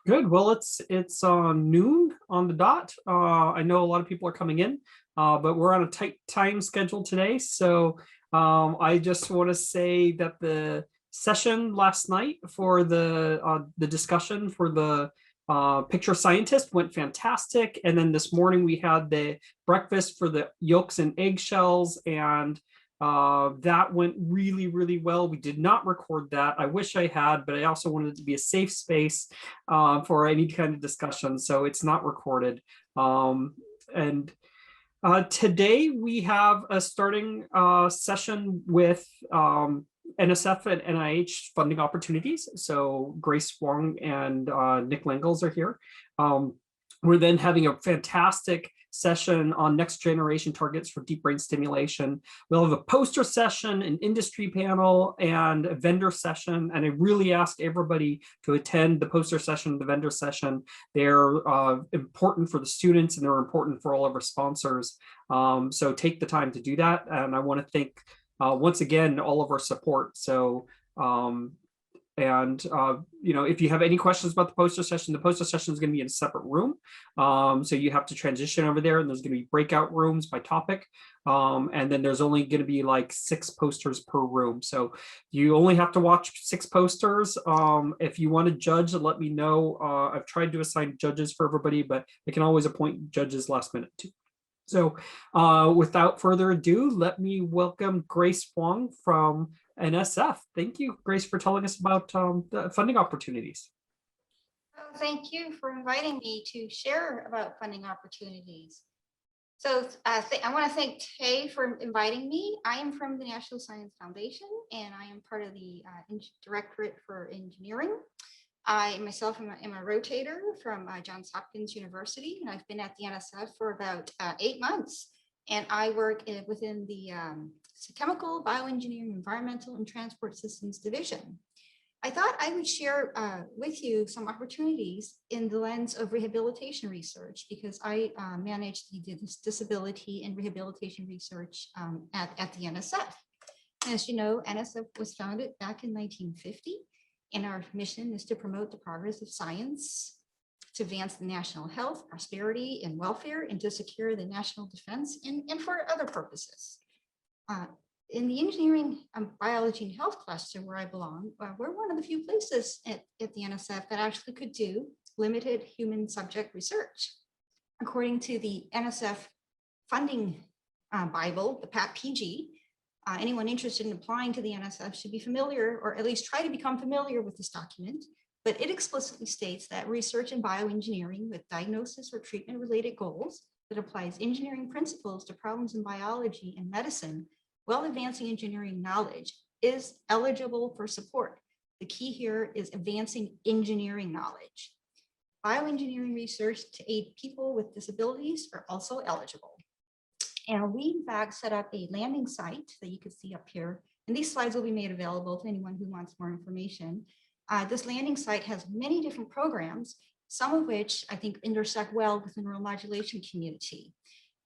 Good. Well, it's noon on the dot. I know a lot of people are coming in, but we're on a tight time schedule today. So I just want to say that the session last night for the discussion for the picture scientist went fantastic, and then this morning we had the breakfast for the yolks and eggshells, and that went really, really well. We did not record that. I wish I had, but I also wanted it to be a safe space for any kind of discussion, so it's not recorded. And today we have a starting session with NSF and NIH funding opportunities. So Grace Hwang and Nick Langhals are here. We're then having a fantastic session on next generation targets for deep brain stimulation. We'll have a poster session, an industry panel, and a vendor session. And I really ask everybody to attend the poster session, the vendor session. They're important for the students and they're important for all of our sponsors. So take the time to do that. And I want to thank once again all of our support. So if you have any questions about the poster session is going to be in a separate room. So you have to transition over there, and there's going to be breakout rooms by topic. And then there's only going to be like 6 posters per room. So you only have to watch 6 posters. If you want to judge, let me know. I've tried to assign judges for everybody, but I can always appoint judges last minute too. So without further ado, let me welcome Grace Hwang from NSF. Thank you, Grace, for telling us about the funding opportunities. Oh, thank you for inviting me to share about funding opportunities. So I want to thank Tay for inviting me. I am from the National Science Foundation, and I am part of the Directorate for Engineering. I myself am a rotator from Johns Hopkins University, and I've been at the NSF for about 8 months. And I work within the Chemical, Bioengineering, Environmental, and Transport Systems Division. I thought I would share with you some opportunities in the lens of rehabilitation research, because I manage the disability and rehabilitation research at the NSF. As you know, NSF was founded back in 1950. And our mission is to promote the progress of science, to advance the national health, prosperity, and welfare, and to secure the national defense, and for other purposes. In the engineering, biology, and health cluster where I belong, we're one of the few places at the NSF that actually could do limited human subject research. According to the NSF funding Bible, the PAP-PG, anyone interested in applying to the NSF should be familiar, or at least try to become familiar with this document, but it explicitly states that research in bioengineering with diagnosis or treatment related goals that applies engineering principles to problems in biology and medicine while advancing engineering knowledge is eligible for support. The key here is advancing engineering knowledge. Bioengineering research to aid people with disabilities are also eligible. And we, in fact, set up a landing site that you can see up here. And these slides will be made available to anyone who wants more information. This landing site has many different programs, some of which I think intersect well with the neuromodulation community.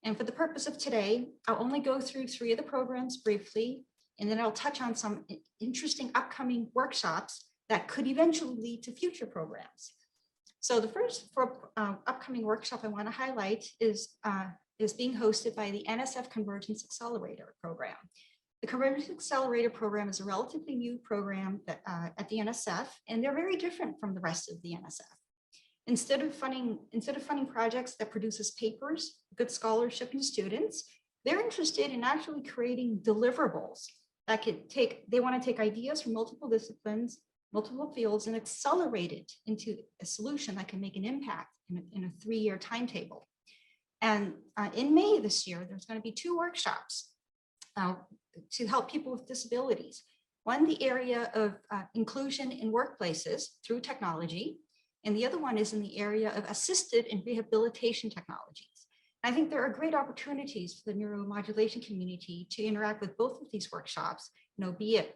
And for the purpose of today, I'll only go through 3 of the programs briefly, and then I'll touch on some interesting upcoming workshops that could eventually lead to future programs. So the first upcoming workshop I want to highlight is being hosted by the NSF Convergence Accelerator Program. The Convergence Accelerator Program is a relatively new program that, at the NSF, and they're very different from the rest of the NSF. Instead of funding projects that produces papers, good scholarship, and students, they're interested in actually creating deliverables that they want to take ideas from multiple disciplines, multiple fields, and accelerate it into a solution that can make an impact in a 3-year timetable. And in May this year, there's going to be 2 workshops to help people with disabilities. One, the area of inclusion in workplaces through technology, and the other one is in the area of assisted and rehabilitation technologies. And I think there are great opportunities for the neuromodulation community to interact with both of these workshops, be it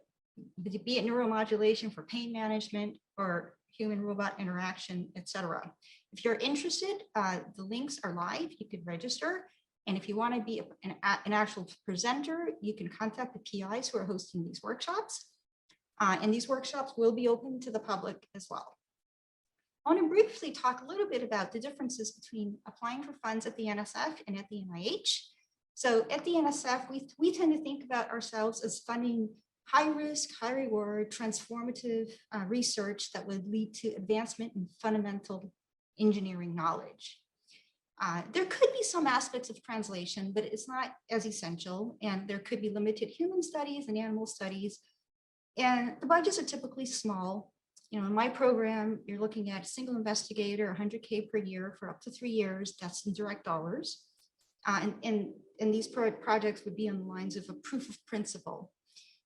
neuromodulation for pain management or human-robot interaction, etc. If you're interested, the links are live. You could register. And if you want to be an actual presenter, you can contact the PIs who are hosting these workshops. And these workshops will be open to the public as well. I want to briefly talk a little bit about the differences between applying for funds at the NSF and at the NIH. So at the NSF, we tend to think about ourselves as funding high risk, high reward, transformative research that would lead to advancement in fundamental engineering knowledge. There could be some aspects of translation, but it's not as essential. And there could be limited human studies and animal studies. And the budgets are typically small. In my program, you're looking at a single investigator, 100K per year for up to 3 years. That's in direct dollars. And these projects would be on the lines of a proof of principle.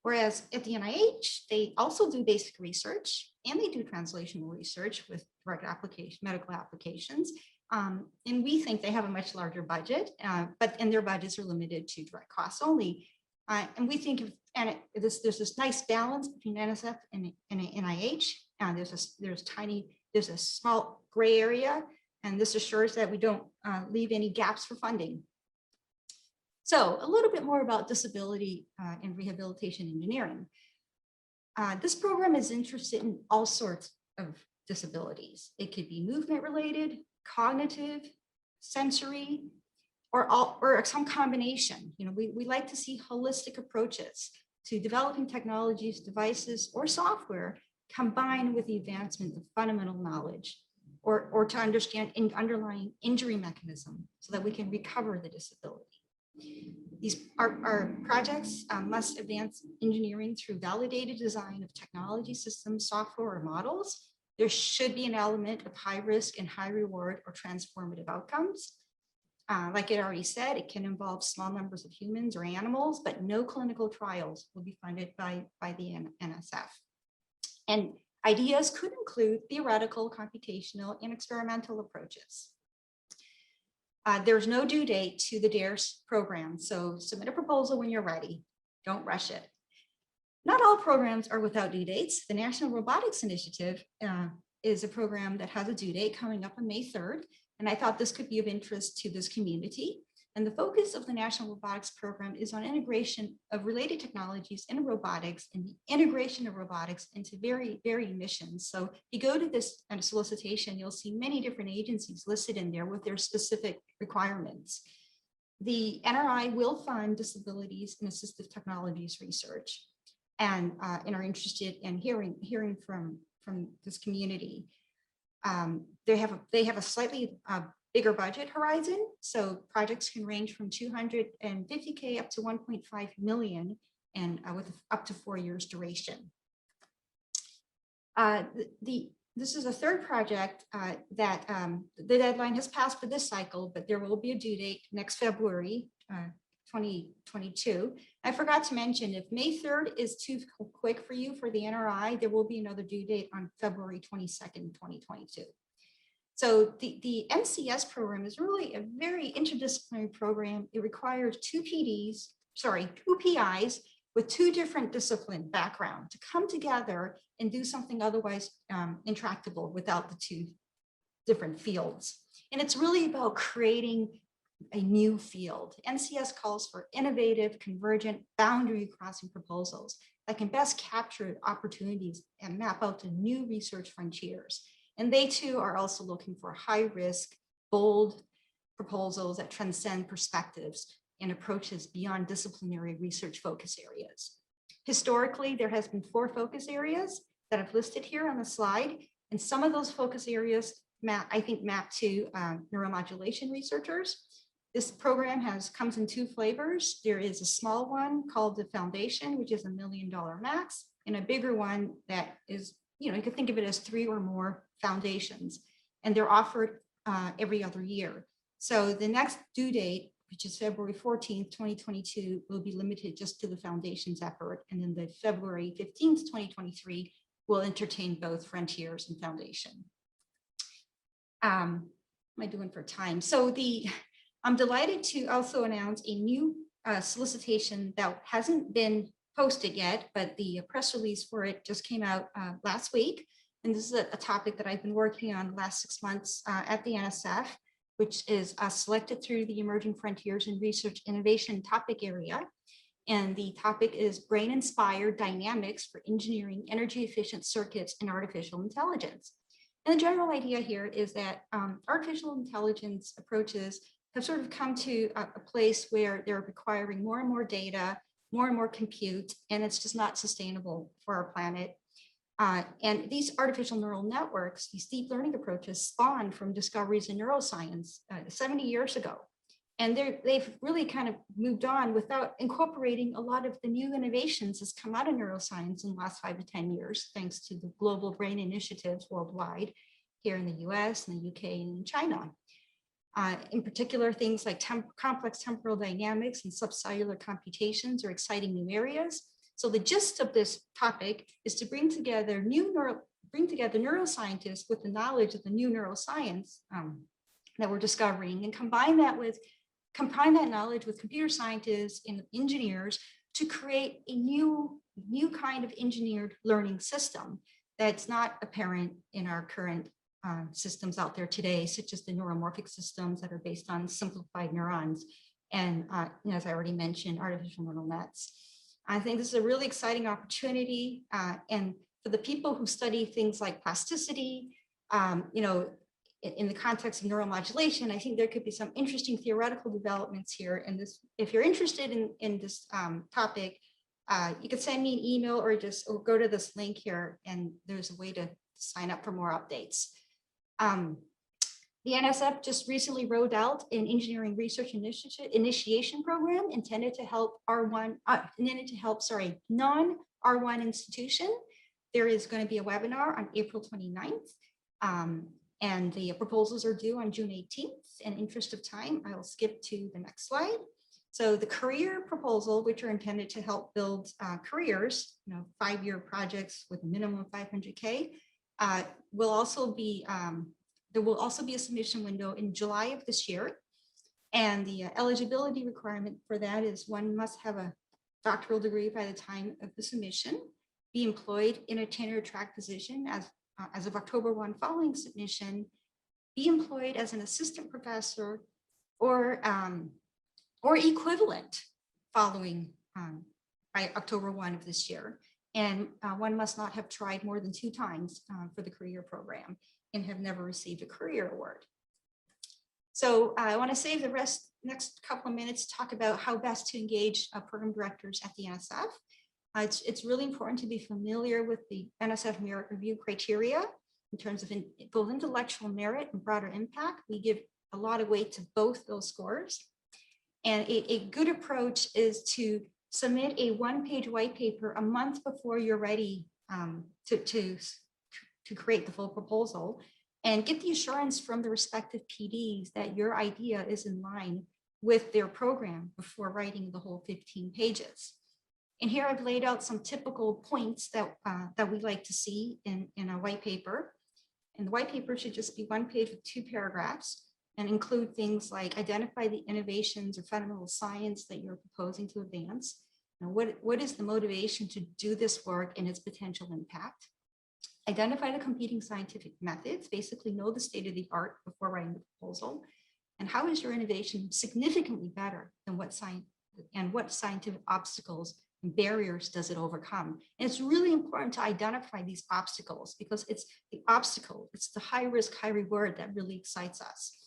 Whereas at the NIH, they also do basic research and they do translational research with direct application, medical applications. And we think they have a much larger budget, and their budgets are limited to direct costs only. And we think there's this nice balance between NSF and NIH. There's a small gray area, and this assures that we don't leave any gaps for funding. So a little bit more about disability and rehabilitation engineering. This program is interested in all sorts of disabilities. It could be movement related, cognitive, sensory, or some combination. We like to see holistic approaches to developing technologies, devices, or software combined with the advancement of fundamental knowledge, or to understand underlying injury mechanism so that we can recover the disability. Our projects must advance engineering through validated design of technology systems, software, or models. There should be an element of high risk and high reward or transformative outcomes. Like it already said, it can involve small numbers of humans or animals, but no clinical trials will be funded by the NSF. And ideas could include theoretical, computational, and experimental approaches. There's no due date to the DARES program, so submit a proposal when you're ready. Don't rush it. Not all programs are without due dates. The National Robotics Initiative is a program that has a due date coming up on May 3rd, and I thought this could be of interest to this community. And the focus of the National Robotics Program is on integration of related technologies in robotics and the integration of robotics into very varied missions. So if you go to this solicitation, you'll see many different agencies listed in there with their specific requirements. The NRI will fund disabilities and assistive technologies research and are interested in hearing from this community. They have a slightly bigger budget horizon, so projects can range from 250K up to 1.5 million, and with up to 4 years duration. This is a third project that the deadline has passed for this cycle, but there will be a due date next February 2022. I forgot to mention, if May 3rd is too quick for you for the NRI, there will be another due date on February 22nd, 2022. So the MCS program is really a very interdisciplinary program. It requires two PIs with two different discipline backgrounds to come together and do something otherwise intractable without the two different fields. And it's really about creating a new field. NCS calls for innovative, convergent, boundary crossing proposals that can best capture opportunities and map out to new research frontiers. And they too are also looking for high risk, bold proposals that transcend perspectives and approaches beyond disciplinary research focus areas. Historically, there has been 4 focus areas that I've listed here on the slide. And some of those focus areas map to neuromodulation researchers. This program comes in 2 flavors. There is a small one called the Foundation, which is $1 million max, and a bigger one that is, you can think of it as 3 or more foundations, and they're offered every other year. So the next due date, which is February 14th, 2022, will be limited just to the foundations effort. And then the February 15th, 2023 will entertain both frontiers and foundation. What am I doing for time? So I'm delighted to also announce a new solicitation that hasn't been posted yet, but the press release for it just came out last week. And this is a topic that I've been working on the last 6 months at the NSF, which is selected through the Emerging Frontiers in Research Innovation topic area. And the topic is brain-inspired dynamics for engineering energy efficient circuits and artificial intelligence. And the general idea here is that artificial intelligence approaches have sort of come to a place where they're requiring more and more data, more and more compute, and it's just not sustainable for our planet. And these artificial neural networks, these deep learning approaches spawned from discoveries in neuroscience 70 years ago. And they've really kind of moved on without incorporating a lot of the new innovations that's come out of neuroscience in the last 5 to 10 years, thanks to the global brain initiatives worldwide, here in the US and the UK and in China. In particular, things like complex temporal dynamics and subcellular computations are exciting new areas. So the gist of this topic is to bring together neuroscientists with the knowledge of the new neuroscience that we're discovering, and combine that knowledge with computer scientists and engineers to create a new kind of engineered learning system that's not apparent in our current systems out there today, such as the neuromorphic systems that are based on simplified neurons and, as I already mentioned, artificial neural nets. I think this is a really exciting opportunity, and for the people who study things like plasticity, in the context of neuromodulation, I think there could be some interesting theoretical developments here. And this, if you're interested in this topic, you could send me an email or go to this link here, and there's a way to sign up for more updates. The NSF just recently rolled out an engineering research initiation program intended to help non-R1 institution. There is going to be a webinar on April 29th. And the proposals are due on June 18th. In interest of time, I'll skip to the next slide. So the career proposal, which are intended to help build careers, 5-year projects with a minimum of 500K, will also be, there will also be a submission window in July of this year. And the eligibility requirement for that is one must have a doctoral degree by the time of the submission, be employed in a tenure track position as of October 1 following submission, be employed as an assistant professor or equivalent following by October 1 of this year. And one must not have tried more than 2 times for the career program and have never received a career award. So I want to save the next couple of minutes to talk about how best to engage program directors at the NSF. It's really important to be familiar with the NSF merit review criteria in terms of both intellectual merit and broader impact. We give a lot of weight to both those scores. And a good approach is to submit a 1-page white paper a month before you're ready to create the full proposal, and get the assurance from the respective PDs that your idea is in line with their program before writing the whole 15 pages. And here I've laid out some typical points that we like to see in a white paper. And the white paper should just be 1 page with 2 paragraphs and include things like identify the innovations or fundamental science that you're proposing to advance. Now, what is the motivation to do this work and its potential impact? Identify the competing scientific methods, basically know the state of the art before writing the proposal. And how is your innovation significantly better than what scientific obstacles and barriers does it overcome? And it's really important to identify these obstacles, because it's the obstacle, it's the high risk, high reward that really excites us.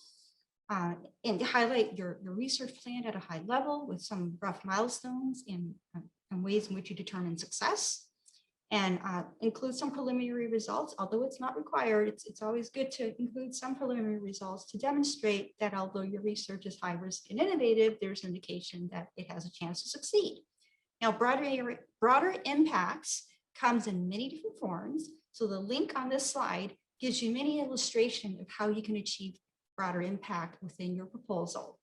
And to highlight your research plan at a high level with some rough milestones and ways in which you determine success. And include some preliminary results, although it's not required. It's always good to include some preliminary results to demonstrate that although your research is high risk and innovative, there's indication that it has a chance to succeed. Now, broader impacts comes in many different forms. So the link on this slide gives you many illustrations of how you can achieve broader impact within your proposal.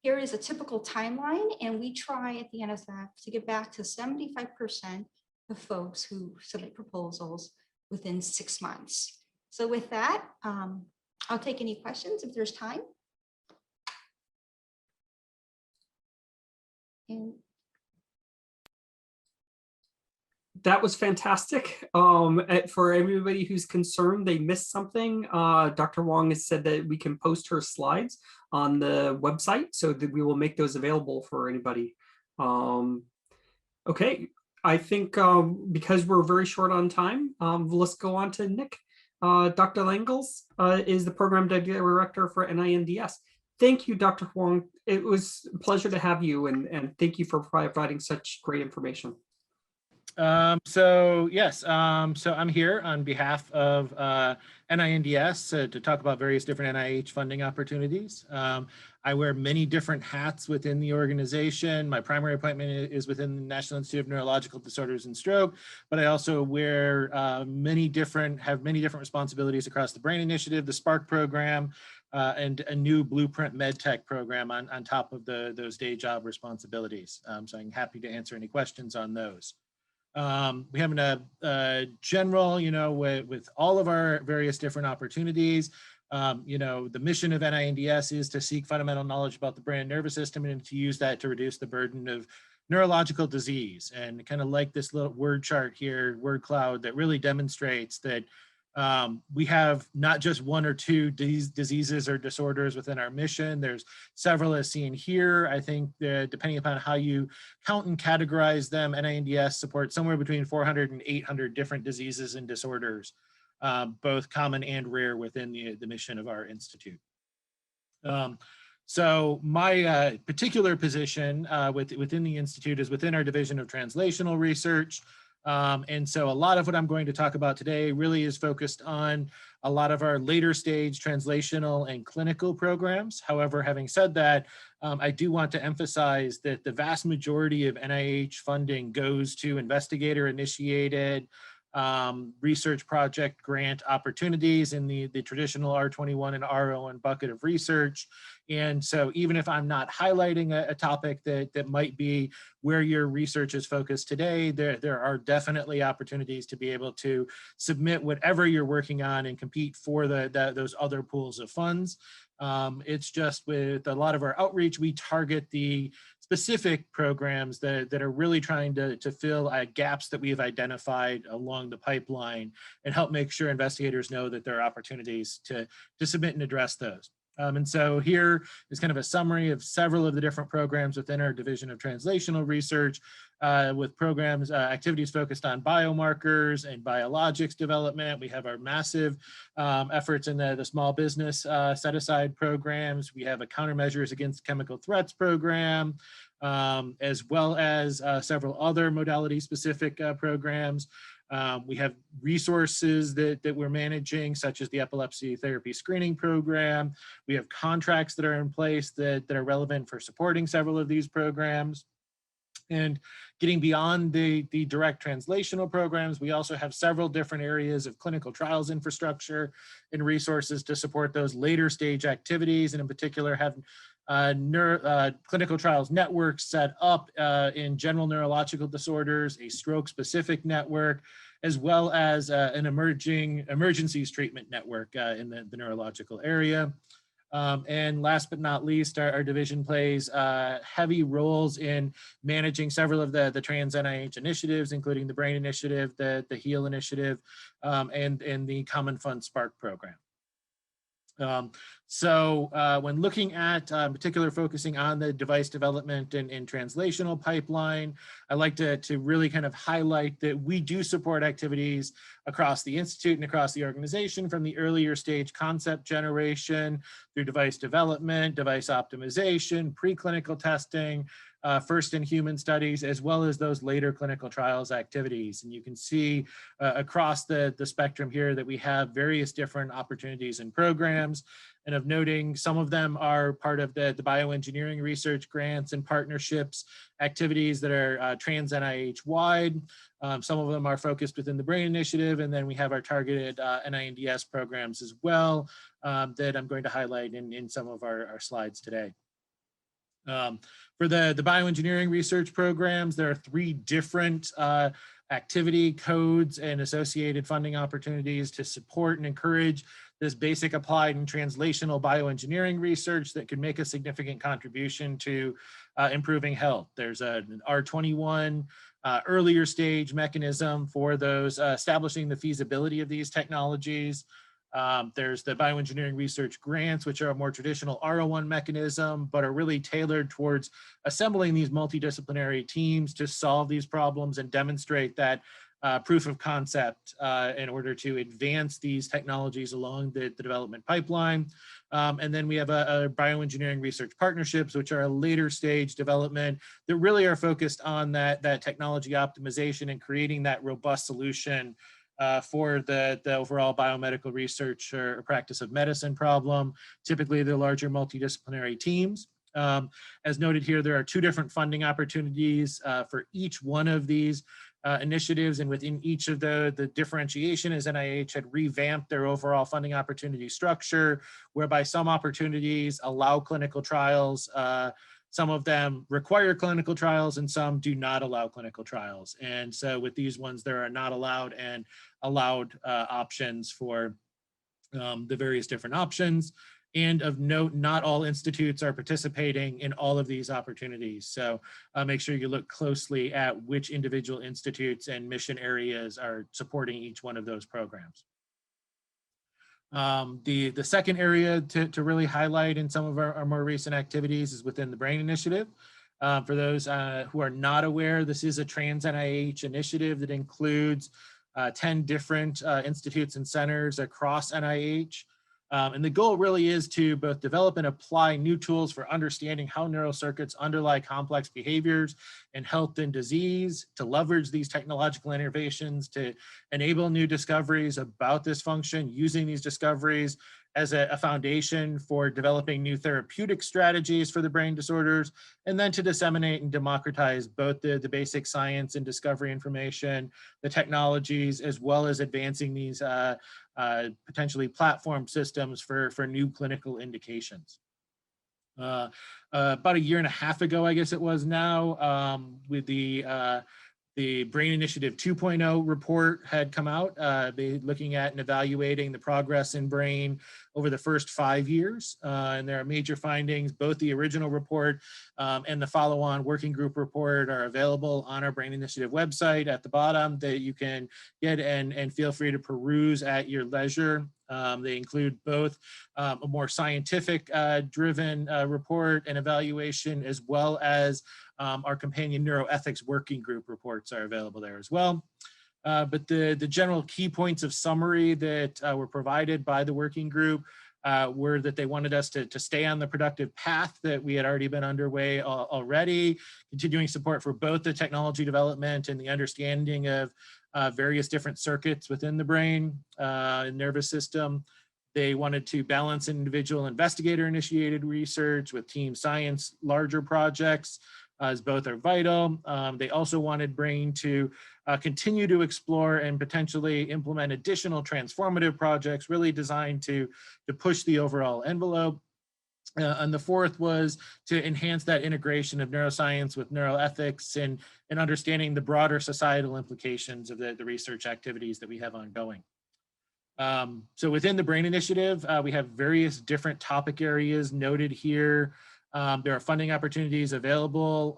Here is a typical timeline, and we try at the NSF to get back to 75% of folks who submit proposals within 6 months. So with that, I'll take any questions if there's time. And that was fantastic. For everybody who's concerned they missed something, Dr. Hwang has said that we can post her slides on the website so that we will make those available for anybody. Okay, I think because we're very short on time, let's go on to Nick. Dr. Langhals is the program director for NINDS. Thank you, Dr. Hwang. It was a pleasure to have you, and thank you for providing such great information. So I'm here on behalf of NINDS to talk about various different NIH funding opportunities. I wear many different hats within the organization. My primary appointment is within the National Institute of Neurological Disorders and Stroke, but I also wear many different responsibilities across the Brain Initiative, the SPARK program, and a new Blueprint MedTech program on top of those day job responsibilities. So I'm happy to answer any questions on those. We have a general, with all of our various different opportunities, the mission of NINDS is to seek fundamental knowledge about the brain and nervous system and to use that to reduce the burden of neurological disease. And kind of like this little word chart here, word cloud, that really demonstrates that we have not just one or two diseases or disorders within our mission. There's several as seen here. I think depending upon how you count and categorize them, NINDS supports somewhere between 400 and 800 different diseases and disorders, both common and rare within the mission of our institute. So my particular position within the Institute is within our Division of Translational Research. And so a lot of what I'm going to talk about today really is focused on a lot of our later stage translational and clinical programs. However, having said that, I do want to emphasize that the vast majority of NIH funding goes to investigator initiated research project grant opportunities in the traditional R21 and R01 bucket of research. And so even if I'm not highlighting a topic that might be where your research is focused today, there are definitely opportunities to be able to submit whatever you're working on and compete for those other pools of funds. It's just with a lot of our outreach, we target the specific programs that are really trying to fill gaps that we have identified along the pipeline and help make sure investigators know that there are opportunities to submit and address those. And so here is kind of a summary of several of the different programs within our Division of Translational Research with programs, activities focused on biomarkers and biologics development. We have our massive efforts in the small business set-aside programs. We have a countermeasures against chemical threats program, as well as several other modality-specific programs. We have resources that we're managing, such as the epilepsy therapy screening program. We have contracts that are in place that are relevant for supporting several of these programs. And getting beyond the direct translational programs, we also have several different areas of clinical trials infrastructure and resources to support those later stage activities, and in particular have clinical trials networks set up in general neurological disorders, a stroke specific network, as well as an emergencies treatment network in the neurological area. And last but not least, our division plays heavy roles in managing several of the trans NIH initiatives, including the Brain Initiative, the HEAL Initiative, and the Common Fund SPARK program. When looking at particular focusing on the device development and translational pipeline, I like to really kind of highlight that we do support activities across the Institute and across the organization from the earlier stage concept generation through device development, device optimization, preclinical testing, first in human studies, as well as those later clinical trials activities. And you can see across the spectrum here that we have various different opportunities and programs. And of noting, some of them are part of the bioengineering research grants and partnerships activities that are trans NIH wide. Some of them are focused within the Brain Initiative, and then we have our targeted NINDS programs as well that I'm going to highlight in some of our slides today. For the bioengineering research programs, there are 3 different activity codes and associated funding opportunities to support and encourage this basic applied and translational bioengineering research that could make a significant contribution to improving health. There's an R21 earlier stage mechanism for those establishing the feasibility of these technologies. There's the bioengineering research grants, which are a more traditional R01 mechanism, but are really tailored towards assembling these multidisciplinary teams to solve these problems and demonstrate that proof of concept in order to advance these technologies along the development pipeline. And then we have a bioengineering research partnerships, which are a later stage development that really are focused on that technology optimization and creating that robust solution for the overall biomedical research or practice of medicine problem, typically the larger multidisciplinary teams. As noted here, there are 2 different funding opportunities for each one of these initiatives, and within each of the differentiation is NIH had revamped their overall funding opportunity structure, whereby some opportunities allow clinical trials, some of them require clinical trials, and some do not allow clinical trials. And so with these ones, there are not allowed and allowed options for the various different options. And of note, not all institutes are participating in all of these opportunities. So make sure you look closely at which individual institutes and mission areas are supporting each one of those programs. The second area to really highlight in some of our more recent activities is within the BRAIN initiative. For those who are not aware, this is a trans NIH initiative that includes 10 different institutes and centers across NIH. And the goal really is to both develop and apply new tools for understanding how neural circuits underlie complex behaviors in health and disease, to leverage these technological innovations to enable new discoveries about this function, using these discoveries as a foundation for developing new therapeutic strategies for the brain disorders, and then to disseminate and democratize both the basic science and discovery information, the technologies, as well as advancing these potentially platform systems for new clinical indications. About 1.5 years ago, I guess it was now, with the Brain Initiative 2.0 report had come out, looking at and evaluating the progress in brain over the first 5 years. And there are major findings. Both the original report and the follow-on working group report are available on our Brain Initiative website at the bottom that you can get and feel free to peruse at your leisure. They include both a more scientific driven report and evaluation, as well as our companion neuroethics working group reports are available there as well. But the general key points of summary that were provided by the working group were that they wanted us to stay on the productive path that we had already been underway already, continuing support for both the technology development and the understanding of various different circuits within the brain and nervous system. They wanted to balance individual investigator-initiated research with team science, larger projects, as both are vital. They also wanted BRAIN to continue to explore and potentially implement additional transformative projects really designed to push the overall envelope. And the fourth was to enhance that integration of neuroscience with neuroethics and understanding the broader societal implications of the research activities that we have ongoing. So within the BRAIN Initiative, we have various different topic areas noted here. There are funding opportunities available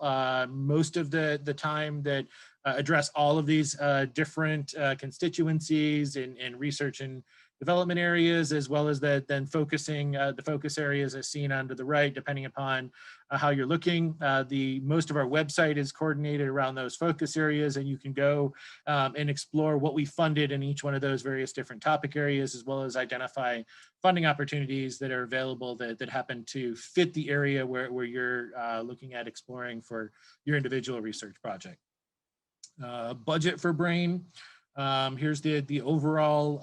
most of the time that address all of these different constituencies and research and development areas, as well as then focusing the focus areas as seen on to the right, depending upon how you're looking. Most of our website is coordinated around those focus areas, and you can go and explore what we funded in each one of those various different topic areas, as well as identify funding opportunities that are available that happen to fit the area where you're looking at exploring for your individual research project. Budget for BRAIN. Here's the overall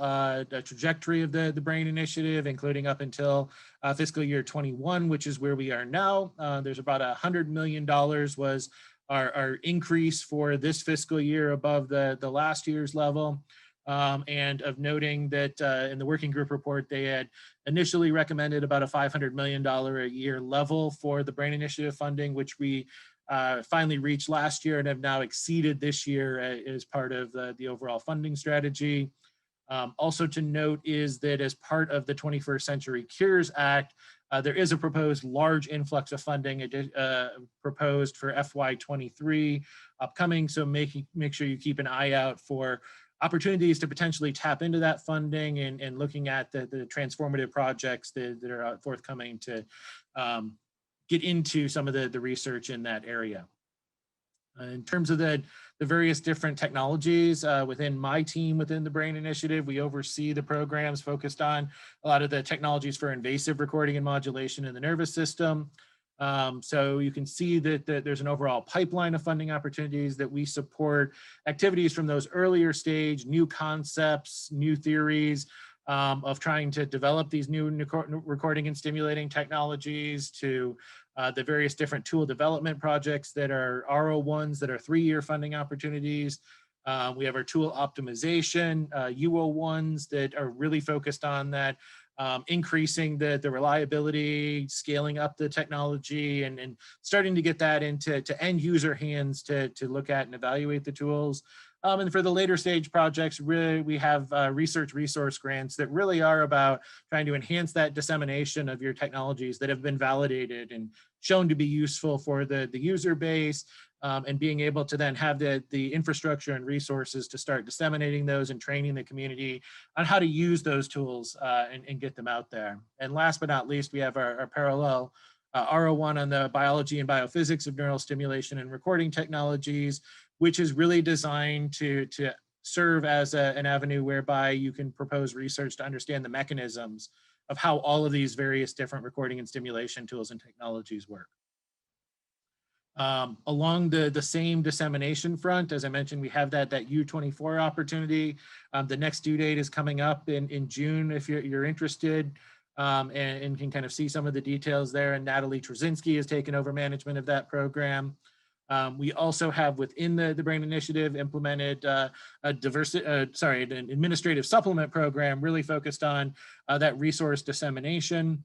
trajectory of the BRAIN Initiative, including up until fiscal year 21, which is where we are now. There's about $100 million was our increase for this fiscal year above the last year's level. And of noting that in the working group report, they had initially recommended about a $500 million a year level for the BRAIN Initiative funding, which we finally reached last year and have now exceeded this year as part of the overall funding strategy. Also to note is that as part of the 21st Century Cures Act, there is a proposed large influx of funding proposed for FY23 upcoming. So make sure you keep an eye out for opportunities to potentially tap into that funding and looking at the transformative projects that are forthcoming to get into some of the research in that area. In terms of the various different technologies within my team, within the Brain Initiative, we oversee the programs focused on a lot of the technologies for invasive recording and modulation in the nervous system. So you can see that there's an overall pipeline of funding opportunities that we support activities from those earlier stage, new concepts, new theories, of trying to develop these new recording and stimulating technologies to the various different tool development projects that are R01s that are 3-year funding opportunities. We have our tool optimization, U01s that are really focused on that, increasing the reliability, scaling up the technology, and starting to get that into end user hands to look at and evaluate the tools. And for the later stage projects, really, we have research resource grants that really are about trying to enhance that dissemination of your technologies that have been validated and shown to be useful for the user base, and being able to then have the infrastructure and resources to start disseminating those and training the community on how to use those tools and get them out there. And last but not least, we have our parallel R01 on the biology and biophysics of neural stimulation and recording technologies, which is really designed to serve as an avenue whereby you can propose research to understand the mechanisms of how all of these various different recording and stimulation tools and technologies work. Along the same dissemination front, as I mentioned, we have that U24 opportunity. The next due date is coming up in June if you're interested, and can kind of see some of the details there. And Natalie Trzynski has taken over management of that program. We also have within the Brain Initiative implemented an administrative supplement program really focused on that resource dissemination,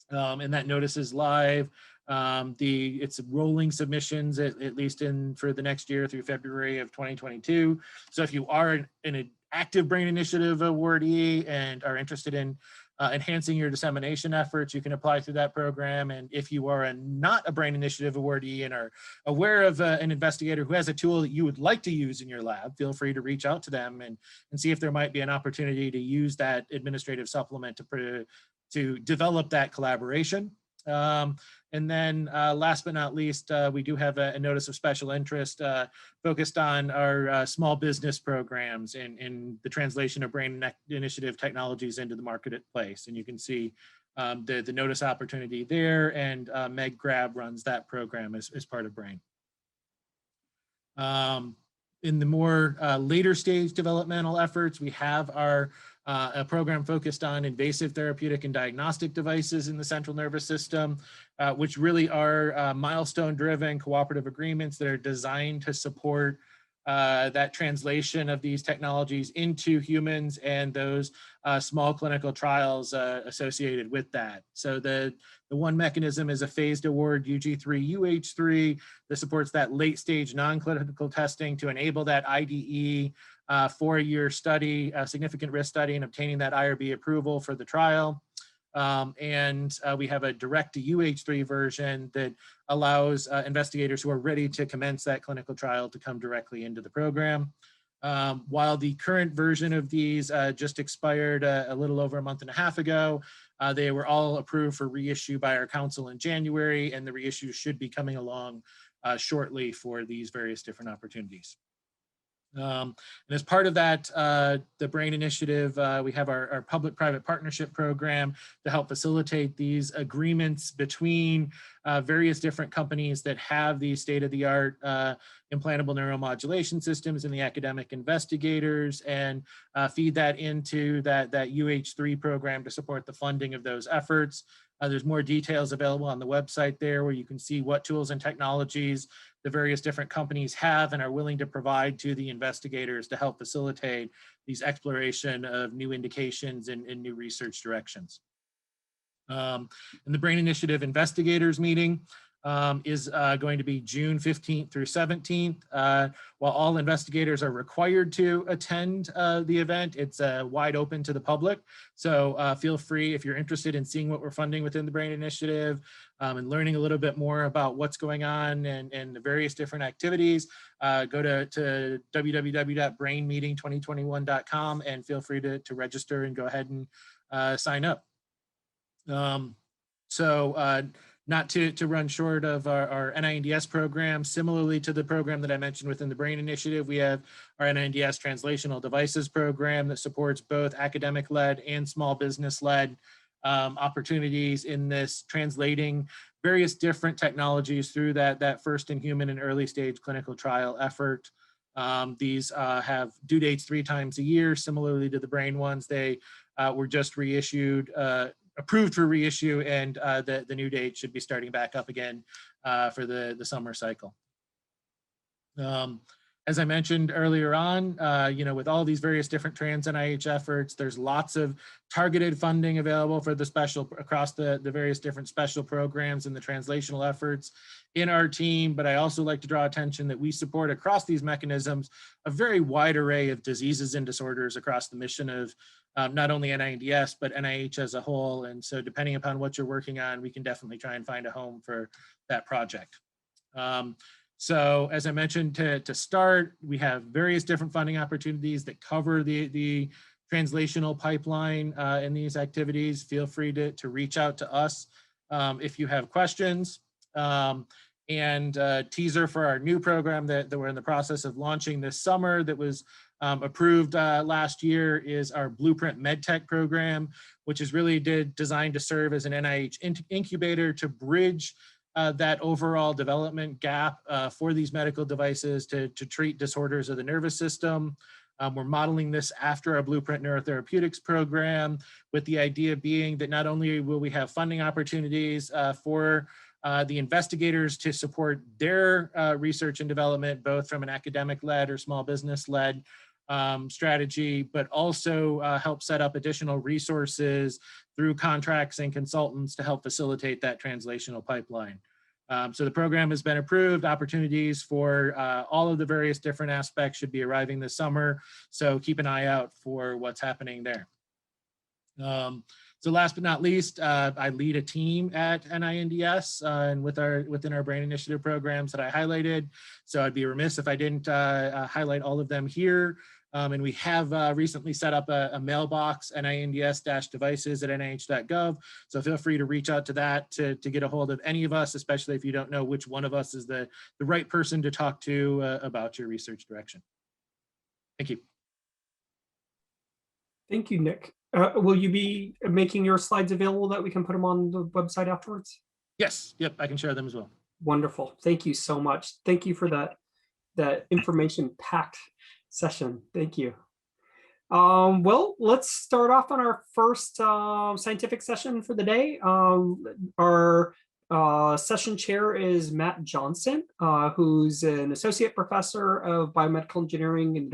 and that notice is live. It's rolling submissions at least for the next year through February of 2022. So if you are an active Brain Initiative awardee and are interested in enhancing your dissemination efforts, you can apply through that program. And if you are not a Brain Initiative awardee and are aware of an investigator who has a tool that you would like to use in your lab, feel free to reach out to them and see if there might be an opportunity to use that administrative supplement to develop that collaboration. And then last but not least, we do have a notice of special interest focused on our small business programs and the translation of Brain Initiative technologies into the marketplace. And you can see the notice opportunity there, and Meg Grab runs that program as part of Brain. In the more later stage developmental efforts, we have a program focused on invasive therapeutic and diagnostic devices in the central nervous system, which really are milestone-driven cooperative agreements that are designed to support that translation of these technologies into humans and those small clinical trials associated with that. So the one mechanism is a phased award UG3 UH3 that supports that late stage non-clinical testing to enable that IDE 4-year study, significant risk study, and obtaining that IRB approval for the trial. And we have a direct to UH3 version that allows investigators who are ready to commence that clinical trial to come directly into the program. While the current version of these just expired a little over a month and a half ago, they were all approved for reissue by our council in January, and the reissue should be coming along shortly for these various different opportunities. And as part of that, the Brain Initiative, we have our public-private partnership program to help facilitate these agreements between various different companies that have these state-of-the-art implantable neuromodulation systems and the academic investigators, and feed that into that UH3 program to support the funding of those efforts. There's more details available on the website there where you can see what tools and technologies the various different companies have and are willing to provide to the investigators to help facilitate these exploration of new indications and new research directions. In the Brain Initiative investigators meeting, is going to be June 15th through 17th. While all investigators are required to attend the event, it's wide open to the public. So feel free, if you're interested in seeing what we're funding within the BRAIN Initiative and learning a little bit more about what's going on and the various different activities, go to www.brainmeeting2021.com and feel free to register and go ahead and sign up. Not to run short of our NINDS program, similarly to the program that I mentioned within the BRAIN Initiative, we have our NINDS Translational Devices program that supports both academic-led and small business-led opportunities in this translating various different technologies through that first-in-human and early-stage clinical trial effort. These have due dates 3 times a year, similarly to the BRAIN ones. They were just reissued, approved for reissue, and the new date should be starting back up again for the summer cycle. As I mentioned earlier on, with all these various different trans NIH efforts, there's lots of targeted funding available for the across the various different special programs and the translational efforts in our team. But I also like to draw attention that we support across these mechanisms a very wide array of diseases and disorders across the mission of not only NINDS, but NIH as a whole. And so depending upon what you're working on, we can definitely try and find a home for that project. So as I mentioned to start, we have various different funding opportunities that cover the translational pipeline in these activities. Feel free to reach out to us if you have questions. And teaser for our new program that we're in the process of launching this summer that was approved last year is our Blueprint MedTech program, which is really designed to serve as an NIH incubator to bridge that overall development gap for these medical devices to treat disorders of the nervous system. We're modeling this after our Blueprint Neurotherapeutics program, with the idea being that not only will we have funding opportunities for the investigators to support their research and development, both from an academic-led or small business-led strategy, but also help set up additional resources through contracts and consultants to help facilitate that translational pipeline. So the program has been approved. Opportunities for all of the various different aspects should be arriving this summer. So keep an eye out for what's happening there. So last but not least, I lead a team at NINDS and within our BRAIN Initiative programs that I highlighted. So I'd be remiss if I didn't highlight all of them here. And we have recently set up a mailbox, NINDS-devices@nih.gov. So feel free to reach out to that to get a hold of any of us, especially if you don't know which one of us is the right person to talk to about your research direction. Thank you. Thank you, Nick. Will you be making your slides available that we can put them on the website afterwards? Yes, yep, I can share them as well. Wonderful. Thank you so much. Thank you for that information-packed session. Thank you. Well, let's start off on our first scientific session for the day. Our session chair is Matt Johnson, who's an associate professor of biomedical engineering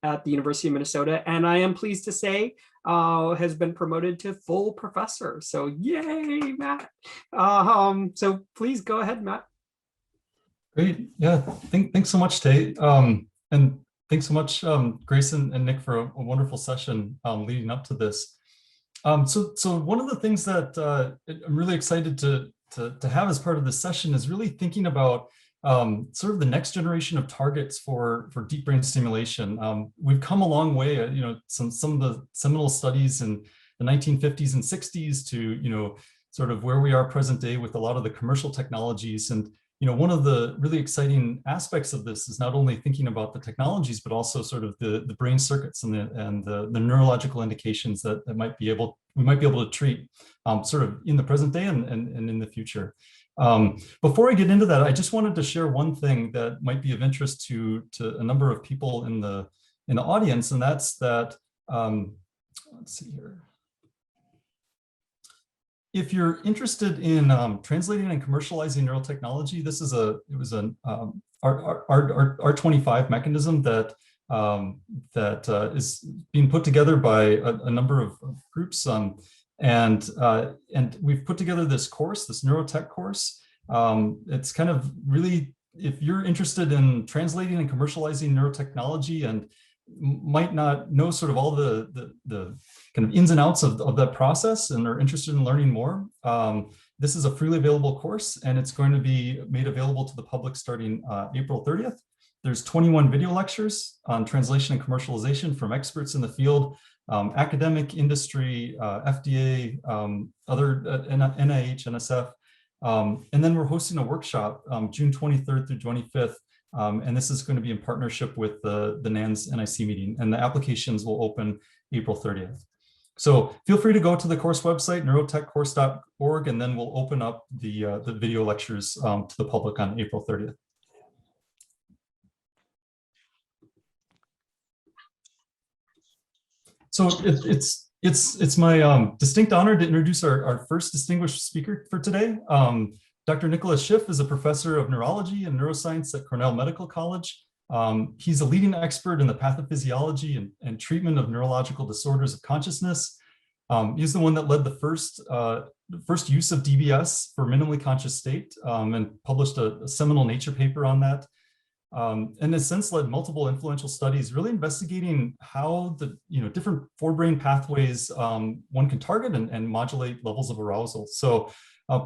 at the University of Minnesota, and I am pleased to say has been promoted to full professor. So yay, Matt. So please go ahead, Matt. Great. Yeah, thanks so much, Tate. And thanks so much, Grace and Nick, for a wonderful session leading up to this. So one of the things that I'm really excited to have as part of this session is really thinking about sort of the next generation of targets for deep brain stimulation. We've come a long way, some of the seminal studies in the 1950s and 60s to, sort of where we are present day with a lot of the commercial technologies. And, one of the really exciting aspects of this is not only thinking about the technologies, but also sort of the brain circuits and the neurological indications that we might be able to treat sort of in the present day and in the future. Before I get into that, I just wanted to share one thing that might be of interest to a number of people in the audience, and that's that, let's see here. If you're interested in translating and commercializing neural technology, it was an R25 mechanism that is being put together by a number of groups, and we've put together this course, this neurotech course, It's kind of really, if you're interested in translating and commercializing neurotechnology and might not know sort of all the kind of ins and outs of that process and are interested in learning more, this is a freely available course, and it's going to be made available to the public starting April 30th. There's 21 video lectures on translation and commercialization from experts in the field, academic, industry, FDA, other NIH, NSF. And then we're hosting a workshop June 23rd through 25th. And this is going to be in partnership with the NANS NIC meeting, and the applications will open April 30th. So feel free to go to the course website, neurotechcourse.org, and then we'll open up the video lectures to the public on April 30th. So it's my distinct honor to introduce our first distinguished speaker for today. Dr. Nicholas Schiff is a professor of neurology and neuroscience at Cornell Medical College. He's a leading expert in the pathophysiology and treatment of neurological disorders of consciousness. He's the one that led the first use of DBS for minimally conscious state, and published a seminal Nature paper on that. And has since led multiple influential studies really investigating how the different forebrain pathways one can target and modulate levels of arousal. So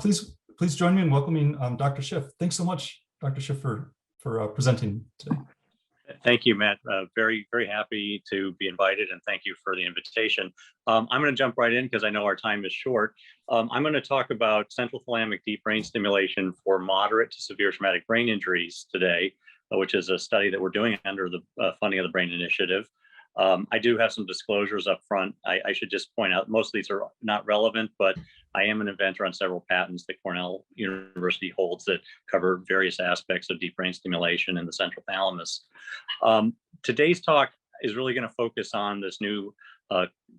please join me in welcoming Dr. Schiff. Thanks so much, Dr. Schiff, for presenting today. Thank you, Matt. Very, very happy to be invited, and thank you for the invitation. I'm going to jump right in because I know our time is short. I'm going to talk about central thalamic deep brain stimulation for moderate to severe traumatic brain injuries today, which is a study that we're doing under the funding of the Brain Initiative. I do have some disclosures up front. I should just point out most of these are not relevant, but I am an inventor on several patents that Cornell University holds that cover various aspects of deep brain stimulation in the central thalamus. Today's talk is really going to focus on this new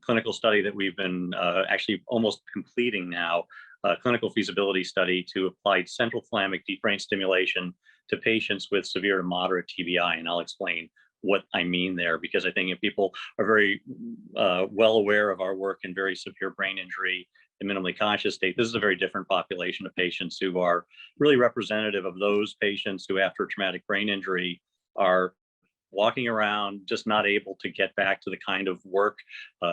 clinical study that we've been actually almost completing now, a clinical feasibility study to apply central thalamic deep brain stimulation to patients with severe to moderate TBI, and I'll explain what I mean there, because I think if people are very well aware of our work in very severe brain injury in minimally conscious state, this is a very different population of patients who are really representative of those patients who after traumatic brain injury are walking around just not able to get back to the kind of work,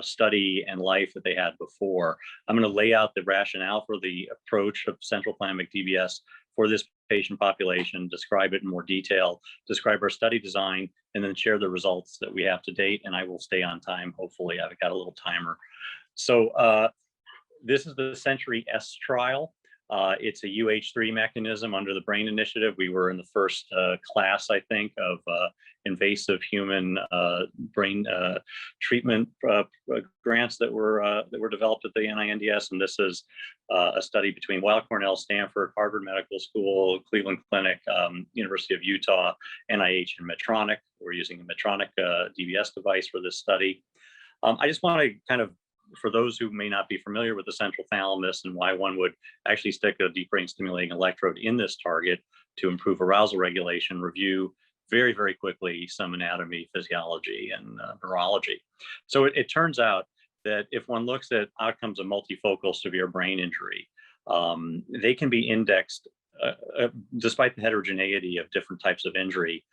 study, and life that they had before. I'm going to lay out the rationale for the approach of central thalamic DBS for this patient population, describe it in more detail, describe our study design, and then share the results that we have to date. And I will stay on time, hopefully. I've got a little timer. So this is the Century S trial. It's a UH3 mechanism under the Brain Initiative. We were in the first class, I think, of invasive human brain treatment grants that were developed at the NINDS, and this is a study between Weill Cornell, Stanford, Harvard Medical School, Cleveland Clinic, University of Utah, NIH, and Medtronic. We're using a Medtronic DBS device for this study. I just want to kind of, for those who may not be familiar with the central thalamus and why one would actually stick a deep brain stimulating electrode in this target to improve arousal regulation, review very, very quickly some anatomy, physiology, and neurology. So it turns out that if one looks at outcomes of multifocal severe brain injury, they can be indexed, despite the heterogeneity of different types of injury,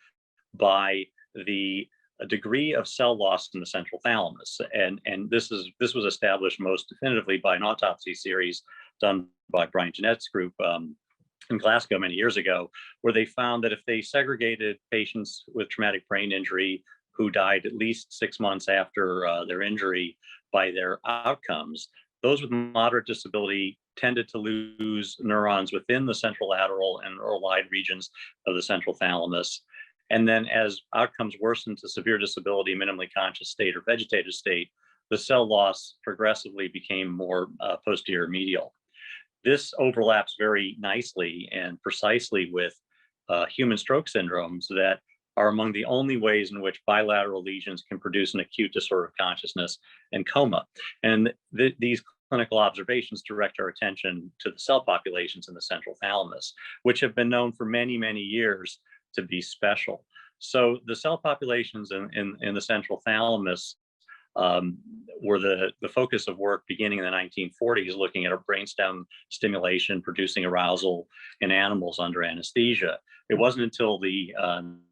by the degree of cell loss in the central thalamus. And this was established most definitively by an autopsy series done by Brian Jeanette's group in Glasgow many years ago, where they found that if they segregated patients with traumatic brain injury who died at least 6 months after their injury by their outcomes, those with moderate disability tended to lose neurons within the centrolateral and neural-wide regions of the central thalamus. And then as outcomes worsened to severe disability, minimally conscious state, or vegetative state, the cell loss progressively became more posterior medial. This overlaps very nicely and precisely with human stroke syndromes that are among the only ways in which bilateral lesions can produce an acute disorder of consciousness and coma. And these clinical observations direct our attention to the cell populations in the central thalamus, which have been known for many, many years to be special. So the cell populations in the central thalamus were the focus of work beginning in the 1940s, looking at a brainstem stimulation producing arousal in animals under anesthesia. It wasn't until the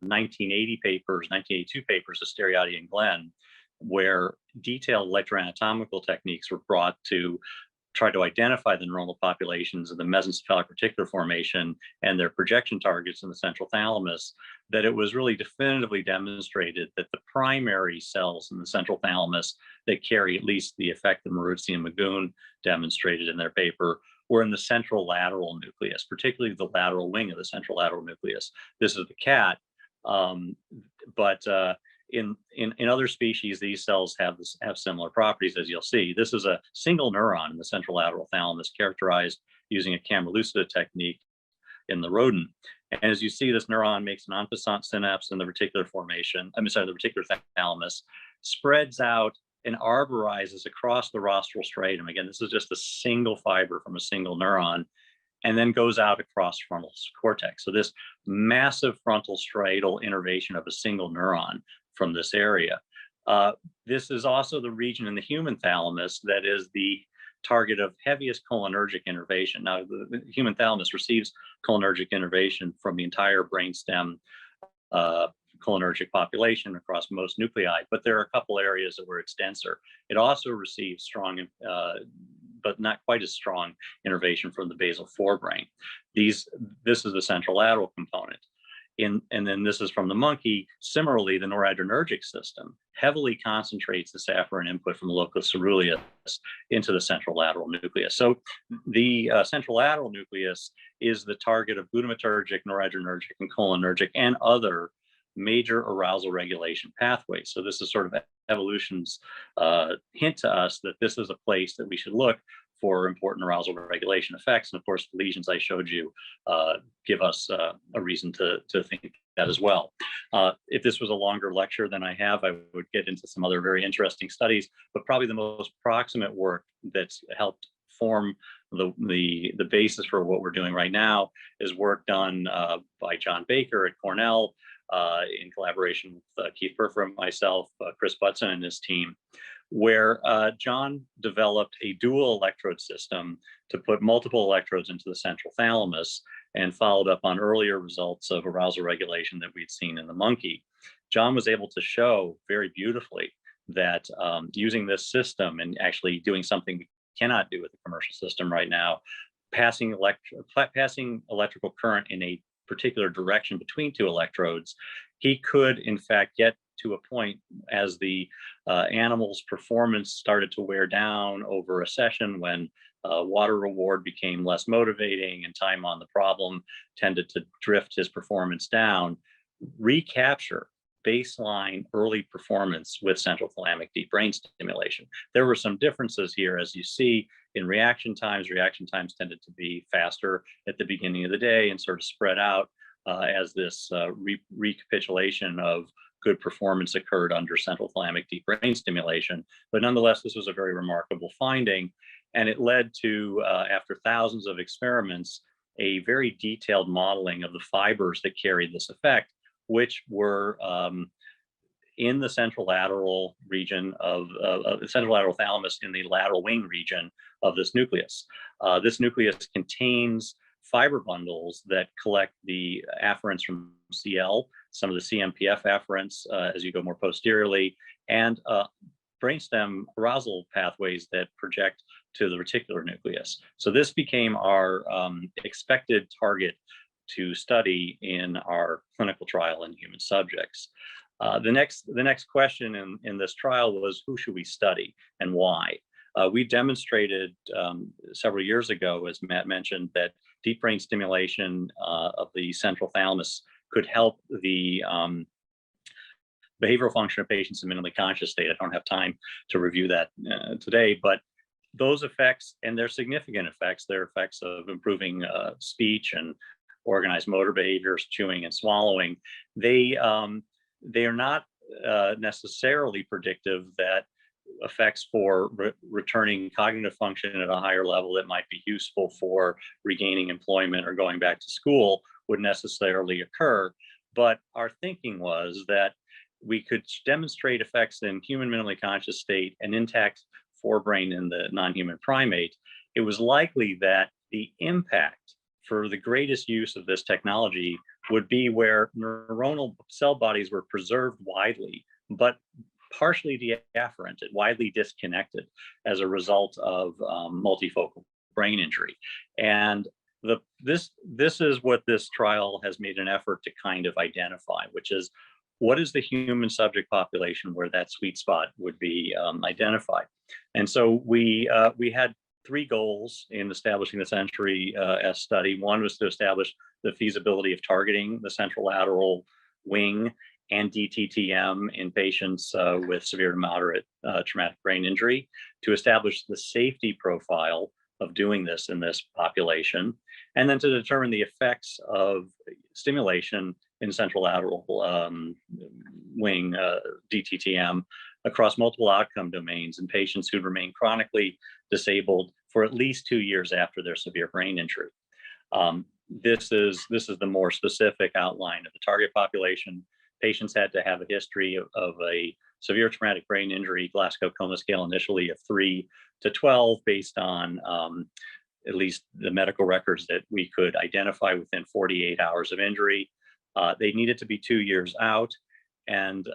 1982 papers of Steriati and Glenn, where detailed electroanatomical techniques were brought to try to identify the neuronal populations of the mesencephalic reticular formation and their projection targets in the central thalamus, that it was really definitively demonstrated that the primary cells in the central thalamus that carry at least the effect that Marucci and Magoon demonstrated in their paper were in the central lateral nucleus, particularly the lateral wing of the central lateral nucleus. This is the cat, in other species, these cells have similar properties, as you'll see. This is a single neuron in the central lateral thalamus, characterized using a camera lucida technique in the rodent. And as you see, this neuron makes an en passant synapse in the reticular formation, the reticular thalamus, spreads out and arborizes across the rostral striatum. Again, this is just a single fiber from a single neuron, and then goes out across frontal cortex. So this massive frontal striatal innervation of a single neuron from this area. This is also the region in the human thalamus that is the target of heaviest cholinergic innervation. Now, the human thalamus receives cholinergic innervation from the entire brainstem cholinergic population across most nuclei, but there are a couple areas where it's denser. It also receives strong, but not quite as strong innervation from the basal forebrain. This is the central lateral component. And then this is from the monkey. Similarly, the noradrenergic system heavily concentrates this afferent input from the locus ceruleus into the central lateral nucleus. So the central lateral nucleus is the target of glutamatergic, noradrenergic, and cholinergic, and other major arousal regulation pathways. So this is sort of evolution's hint to us that this is a place that we should look for important arousal regulation effects. And of course, the lesions I showed you give us a reason to think that as well. If this was a longer lecture than I have, I would get into some other very interesting studies, but probably the most proximate work that's helped form the basis for what we're doing right now is work done by John Baker at Cornell in collaboration with Keith Perfra, myself, Chris Butson and his team, where John developed a dual electrode system to put multiple electrodes into the central thalamus and followed up on earlier results of arousal regulation that we'd seen in the monkey. John was able to show very beautifully that using this system and actually doing something we cannot do with the commercial system right now, passing electrical current in a particular direction between two electrodes, he could in fact get to a point as the animal's performance started to wear down over a session, when water reward became less motivating and time on the problem tended to drift his performance down, recapture baseline early performance with central thalamic deep brain stimulation. There were some differences here, as you see, in reaction times. Reaction times tended to be faster at the beginning of the day and sort of spread out as this recapitulation of good performance occurred under central thalamic deep brain stimulation. But nonetheless, this was a very remarkable finding. And it led to, after thousands of experiments, a very detailed modeling of the fibers that carried this effect, which were in the central lateral region of the central lateral thalamus, in the lateral wing region of this nucleus. This nucleus contains fiber bundles that collect the afferents from CL, some of the CMPF afferents as you go more posteriorly, and brainstem arousal pathways that project to the reticular nucleus. So this became our expected target to study in our clinical trial in human subjects. The next question in this trial was, who should we study and why? We demonstrated several years ago, as Matt mentioned, that deep brain stimulation of the central thalamus could help the behavioral function of patients in minimally conscious state. I don't have time to review that today, but those effects, and they're significant effects, they're effects of improving speech and organized motor behaviors, chewing and swallowing. They are not necessarily predictive that effects for returning cognitive function at a higher level that might be useful for regaining employment or going back to school would necessarily occur. But our thinking was that we could demonstrate effects in human minimally conscious state and intact forebrain in the non-human primate, it was likely that the impact for the greatest use of this technology would be where neuronal cell bodies were preserved widely, but partially deafferented, widely disconnected as a result of multifocal brain injury. And this is what this trial has made an effort to kind of identify, which is what is the human subject population where that sweet spot would be identified. And so we had three goals in establishing the Century-S study. One was to establish the feasibility of targeting the central-lateral wing and DTTM in patients with severe to moderate traumatic brain injury, to establish the safety profile of doing this in this population, and then to determine the effects of stimulation in central lateral wing DTTM across multiple outcome domains in patients who remain chronically disabled for at least 2 years after their severe brain injury. This is the more specific outline of the target population. Patients had to have a history of a severe traumatic brain injury Glasgow Coma Scale initially of 3 to 12 based on at least the medical records that we could identify within 48 hours of injury. They needed to be 2 years out, and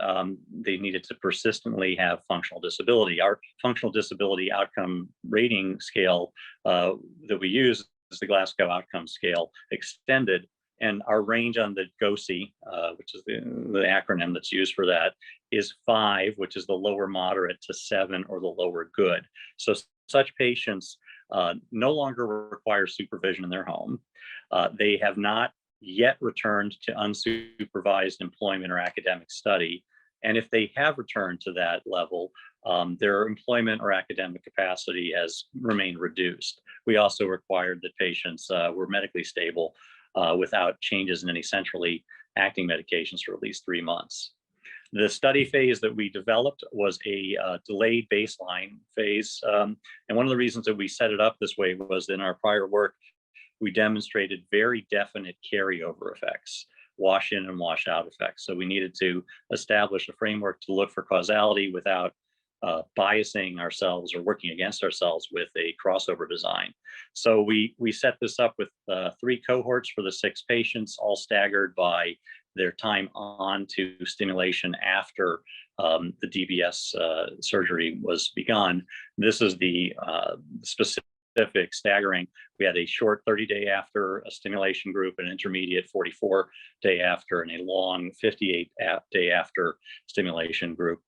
they needed to persistently have functional disability. Our functional disability outcome rating scale that we use is the Glasgow Outcome Scale Extended, and our range on the GOSI, which is the acronym that's used for that, is 5, which is the lower moderate, to 7, or the lower good. So such patients no longer require supervision in their home. They have not yet returned to unsupervised employment or academic study. And if they have returned to that level, their employment or academic capacity has remained reduced. We also required that patients were medically stable without changes in any centrally acting medications for at least 3 months. The study phase that we developed was a delayed baseline phase. And one of the reasons that we set it up this way was in our prior work, we demonstrated very definite carryover effects, wash in and wash out effects. So we needed to establish a framework to look for causality without biasing ourselves or working against ourselves with a crossover design. So we set this up with 3 cohorts for the 6 patients, all staggered by their time on to stimulation after the DBS surgery was begun. This is the specific staggering. We had a short 30-day after a stimulation group, an intermediate 44-day after, and a long 58-day after stimulation group.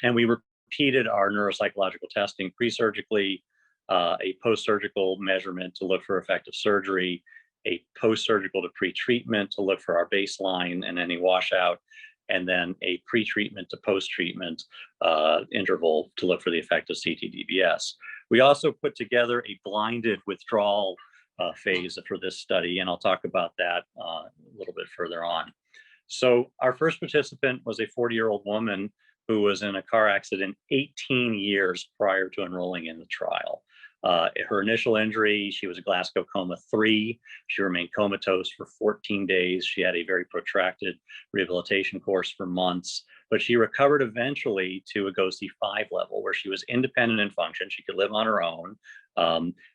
And we repeated our neuropsychological testing pre-surgically, a post-surgical measurement to look for effective surgery, a post-surgical to pre-treatment to look for our baseline and any washout, and then a pre-treatment to post-treatment interval to look for the effect of CT-DBS. We also put together a blinded withdrawal phase for this study, and I'll talk about that a little bit further on. So our first participant was a 40-year-old woman who was in a car accident 18 years prior to enrolling in the trial. Her initial injury, she was a Glasgow Coma 3. She remained comatose for 14 days. She had a very protracted rehabilitation course for months, but she recovered eventually to a GOSI 5 level where she was independent in function. She could live on her own.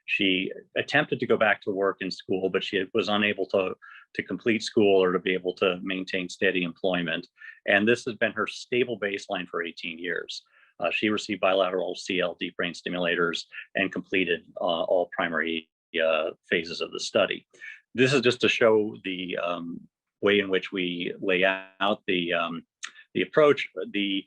She attempted to go back to work in school, but she was unable to complete school or to be able to maintain steady employment. And this has been her stable baseline for 18 years. She received bilateral CL deep brain stimulators and completed all primary phases of the study. This is just to show the way in which we lay out the approach. The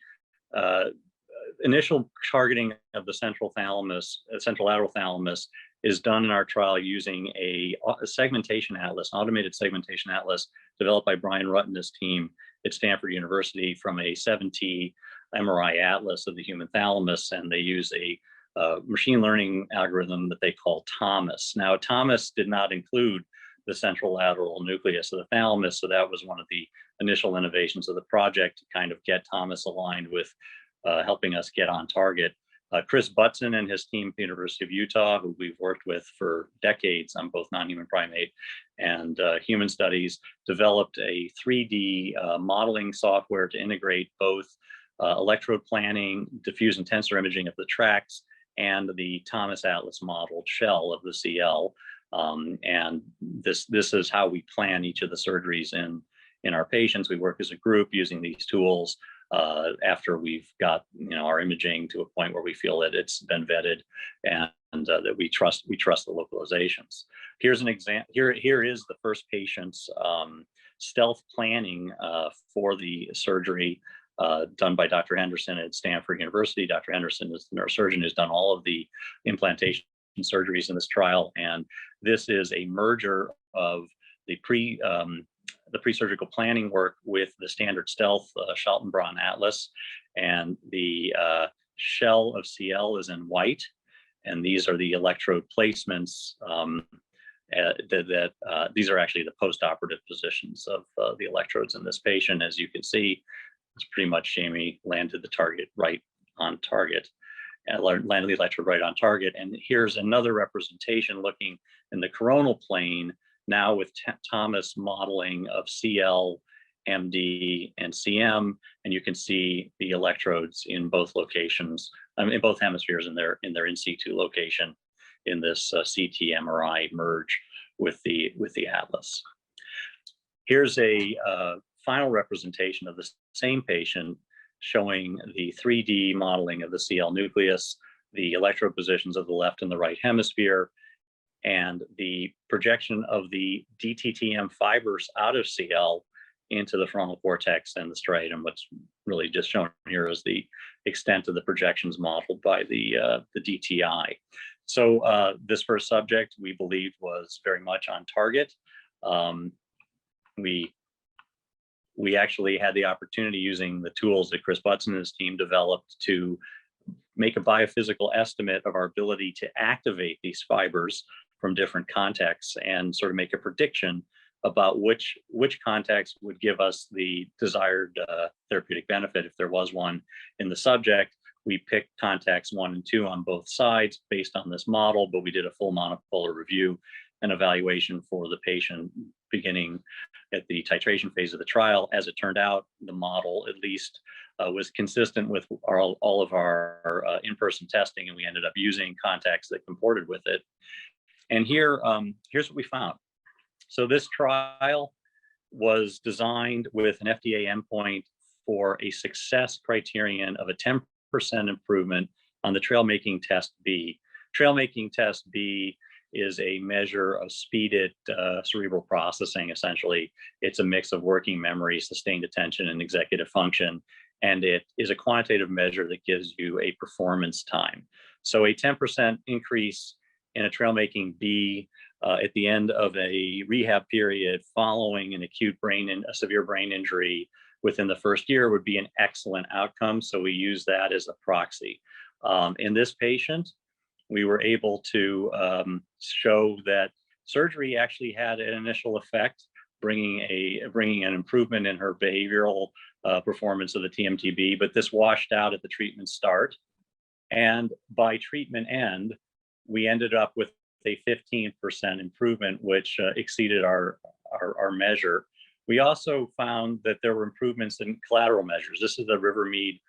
initial targeting of the central lateral thalamus is done in our trial using a segmentation atlas, automated segmentation atlas developed by Brian Rutt and his team at Stanford University from a 7T MRI atlas of the human thalamus, and they use a machine learning algorithm that they call Thomas. Now, Thomas did not include the central lateral nucleus of the thalamus, so that was one of the initial innovations of the project to kind of get Thomas aligned with helping us get on target Chris Butson and his team at the University of Utah, who we've worked with for decades on both non-human primate and human studies, developed a 3D modeling software to integrate both electrode planning, diffuse and tensor imaging of the tracts, and the Thomas Atlas modeled shell of the CL. And this is how we plan each of the surgeries in our patients. We work as a group using these tools after we've got our imaging to a point where we feel that it's been vetted and that we trust the localizations. Here's an example. Here is the first patient's stealth planning for the surgery done by Dr. Henderson at Stanford University. Dr. Henderson is the neurosurgeon who's done all of the implantation surgeries in this trial, and this is a merger of the pre-surgical planning work with the standard stealth Schaltenbrand Atlas, and the shell of CL is in white, and these are the electrode placements. These are actually the post-operative positions of the electrodes in this patient. As you can see, it's pretty much Jamie landed the target right on target, and landed the electrode right on target. And here's another representation looking in the coronal plane, now with Thomas modeling of CL, MD, and CM, and you can see the electrodes in both locations, in both hemispheres in their in situ location in this CT MRI merge with the Atlas. Here's a final representation of the same patient showing the 3D modeling of the CL nucleus, the electrode positions of the left and the right hemisphere, and the projection of the DTTM fibers out of CL into the frontal cortex and the striatum. What's really just shown here is the extent of the projections modeled by the DTI. So this first subject we believed was very much on target. We actually had the opportunity, using the tools that Chris Butson and his team developed, to make a biophysical estimate of our ability to activate these fibers from different contexts and sort of make a prediction about which contacts would give us the desired therapeutic benefit if there was one in the subject. We picked contacts 1 and 2 on both sides based on this model, but we did a full monopolar review and evaluation for the patient beginning at the titration phase of the trial. As it turned out, the model at least was consistent with all of our in-person testing, and we ended up using contacts that comported with it. And here's what we found. So this trial was designed with an FDA endpoint for a success criterion of a 10% improvement on the trail making test B. Trail making test B is a measure of speeded cerebral processing. Essentially, it's a mix of working memory, sustained attention, and executive function. And it is a quantitative measure that gives you a performance time. So a 10% increase in a trail making B at the end of a rehab period following an acute a severe brain injury within the first year would be an excellent outcome. So we use that as a proxy. In this patient, we were able to show that surgery actually had an initial effect, bringing an improvement in her behavioral performance of the TMTB, but this washed out at the treatment start. And by treatment end, we ended up with a 15% improvement, which exceeded our measure. We also found that there were improvements in collateral measures. This is the River-Mead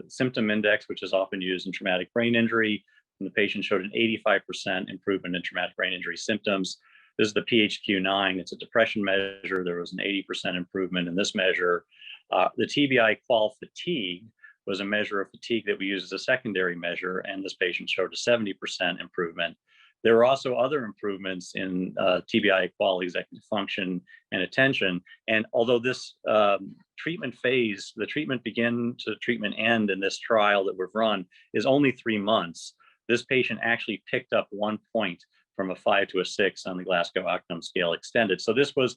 symptom index, which is often used in traumatic brain injury. And the patient showed an 85% improvement in traumatic brain injury symptoms. This is the PHQ-9. It's a depression measure. There was an 80% improvement in this measure. The TBI qual fatigue was a measure of fatigue that we use as a secondary measure, and this patient showed a 70% improvement. There were also other improvements in TBI qual executive function and attention. And although this treatment phase, the treatment begin to treatment end in this trial that we've run is only 3 months, this patient actually picked up 1 point from a 5 to a 6 on the Glasgow Outcome Scale Extended. So this was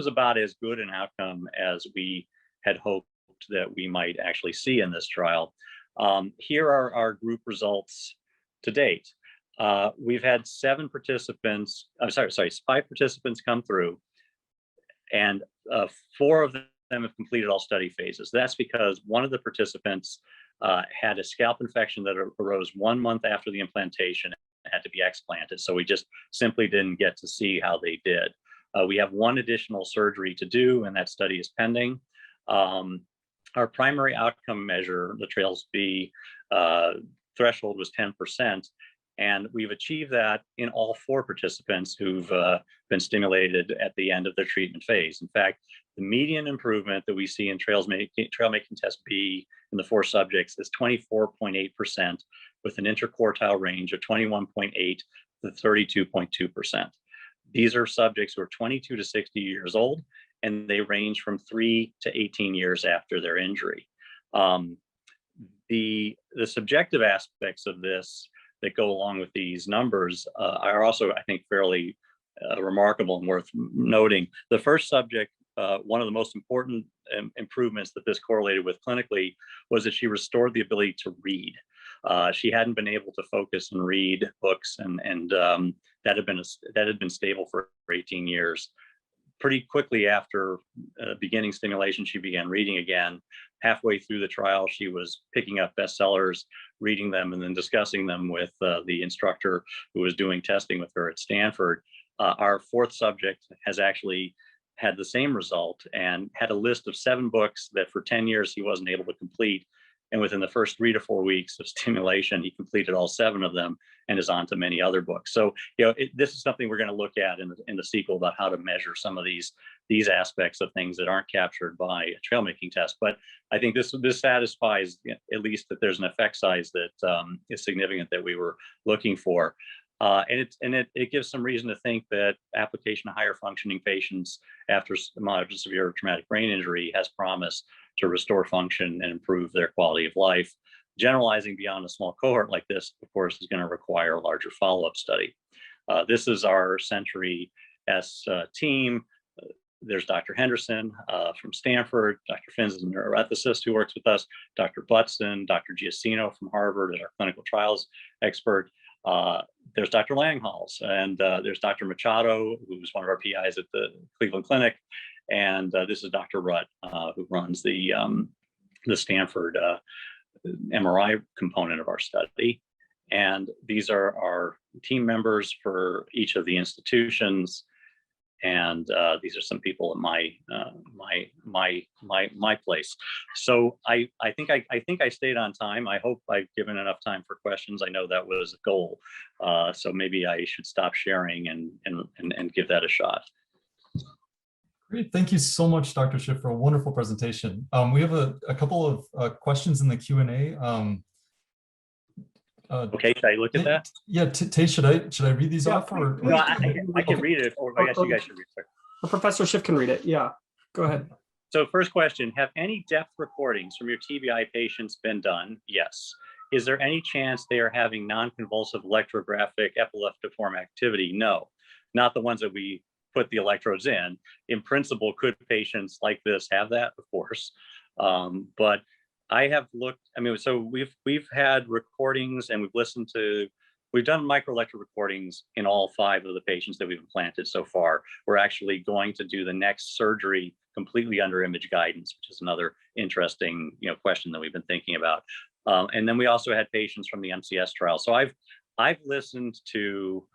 about as good an outcome as we had hoped that we might actually see in this trial. Here are our group results to date. We've had 5 participants come through, and 4 of them have completed all study phases. That's because one of the participants had a scalp infection that arose 1 month after the implantation and had to be explanted. So we just simply didn't get to see how they did. We have one additional surgery to do, and that study is pending. Our primary outcome measure, the TRAILS-B threshold, was 10%. And we've achieved that in all 4 participants who've been stimulated at the end of their treatment phase. In fact, the median improvement that we see in trail making test B in the 4 subjects is 24.8%, with an interquartile range of 21.8 to 32.2%. These are subjects who are 22 to 60 years old, and they range from 3 to 18 years after their injury. The subjective aspects of this that go along with these numbers are also, I think, fairly remarkable and worth noting. The first subject, one of the most important improvements that this correlated with clinically was that she restored the ability to read. She hadn't been able to focus and read books, and that had been stable for 18 years. Pretty quickly after beginning stimulation, she began reading again. Halfway through the trial, she was picking up bestsellers, reading them, and then discussing them with the instructor who was doing testing with her at Stanford. Our 4th subject has actually had the same result and had a list of 7 books that for 10 years he wasn't able to complete. And within the first 3 to 4 weeks of stimulation, he completed all 7 of them and is on to many other books. So, this is something we're going to look at in the sequel about how to measure some of these aspects of things that aren't captured by a trail making test. But I think this satisfies at least that there's an effect size that is significant that we were looking for. And it gives some reason to think that application of higher functioning patients after moderate to severe traumatic brain injury has promise to restore function and improve their quality of life. Generalizing beyond a small cohort like this, of course, is going to require a larger follow-up study. This is our Century S team. There's Dr. Henderson from Stanford, Dr. Finns is a neuroethicist who works with us, Dr. Butson, Dr. Giacino from Harvard is our clinical trials expert. There's Dr. Langhals, and there's Dr. Machado, who's one of our PIs at the Cleveland Clinic, and this is Dr. Rutt, who runs the Stanford MRI component of our study. And these are our team members for each of the institutions. And these are some people at my place. So I think I stayed on time. I hope I've given enough time for questions. I know that was a goal. So maybe I should stop sharing and give that a shot. Great. Thank you so much, Dr. Schiff, for a wonderful presentation. We have a couple of questions in the Q&A. Okay, should I look at that? Yeah, Tay, should I read these off? Or no, I can read it, or I guess you guys should read it. Professor Schiff can read it. Yeah, go ahead. So first question, have any depth recordings from your TBI patients been done? Yes. Is there any chance they are having non-convulsive electrographic epileptiform activity? No, not the ones that we put the electrodes in. In principle, could patients like this have that? Of course. But I have looked, so we've had recordings and we've done microelectrode recordings in all 5 of the patients that we've implanted so far. We're actually going to do the next surgery completely under image guidance, which is another interesting question that we've been thinking about. And then we also had patients from the MCS trial. So I've listened to,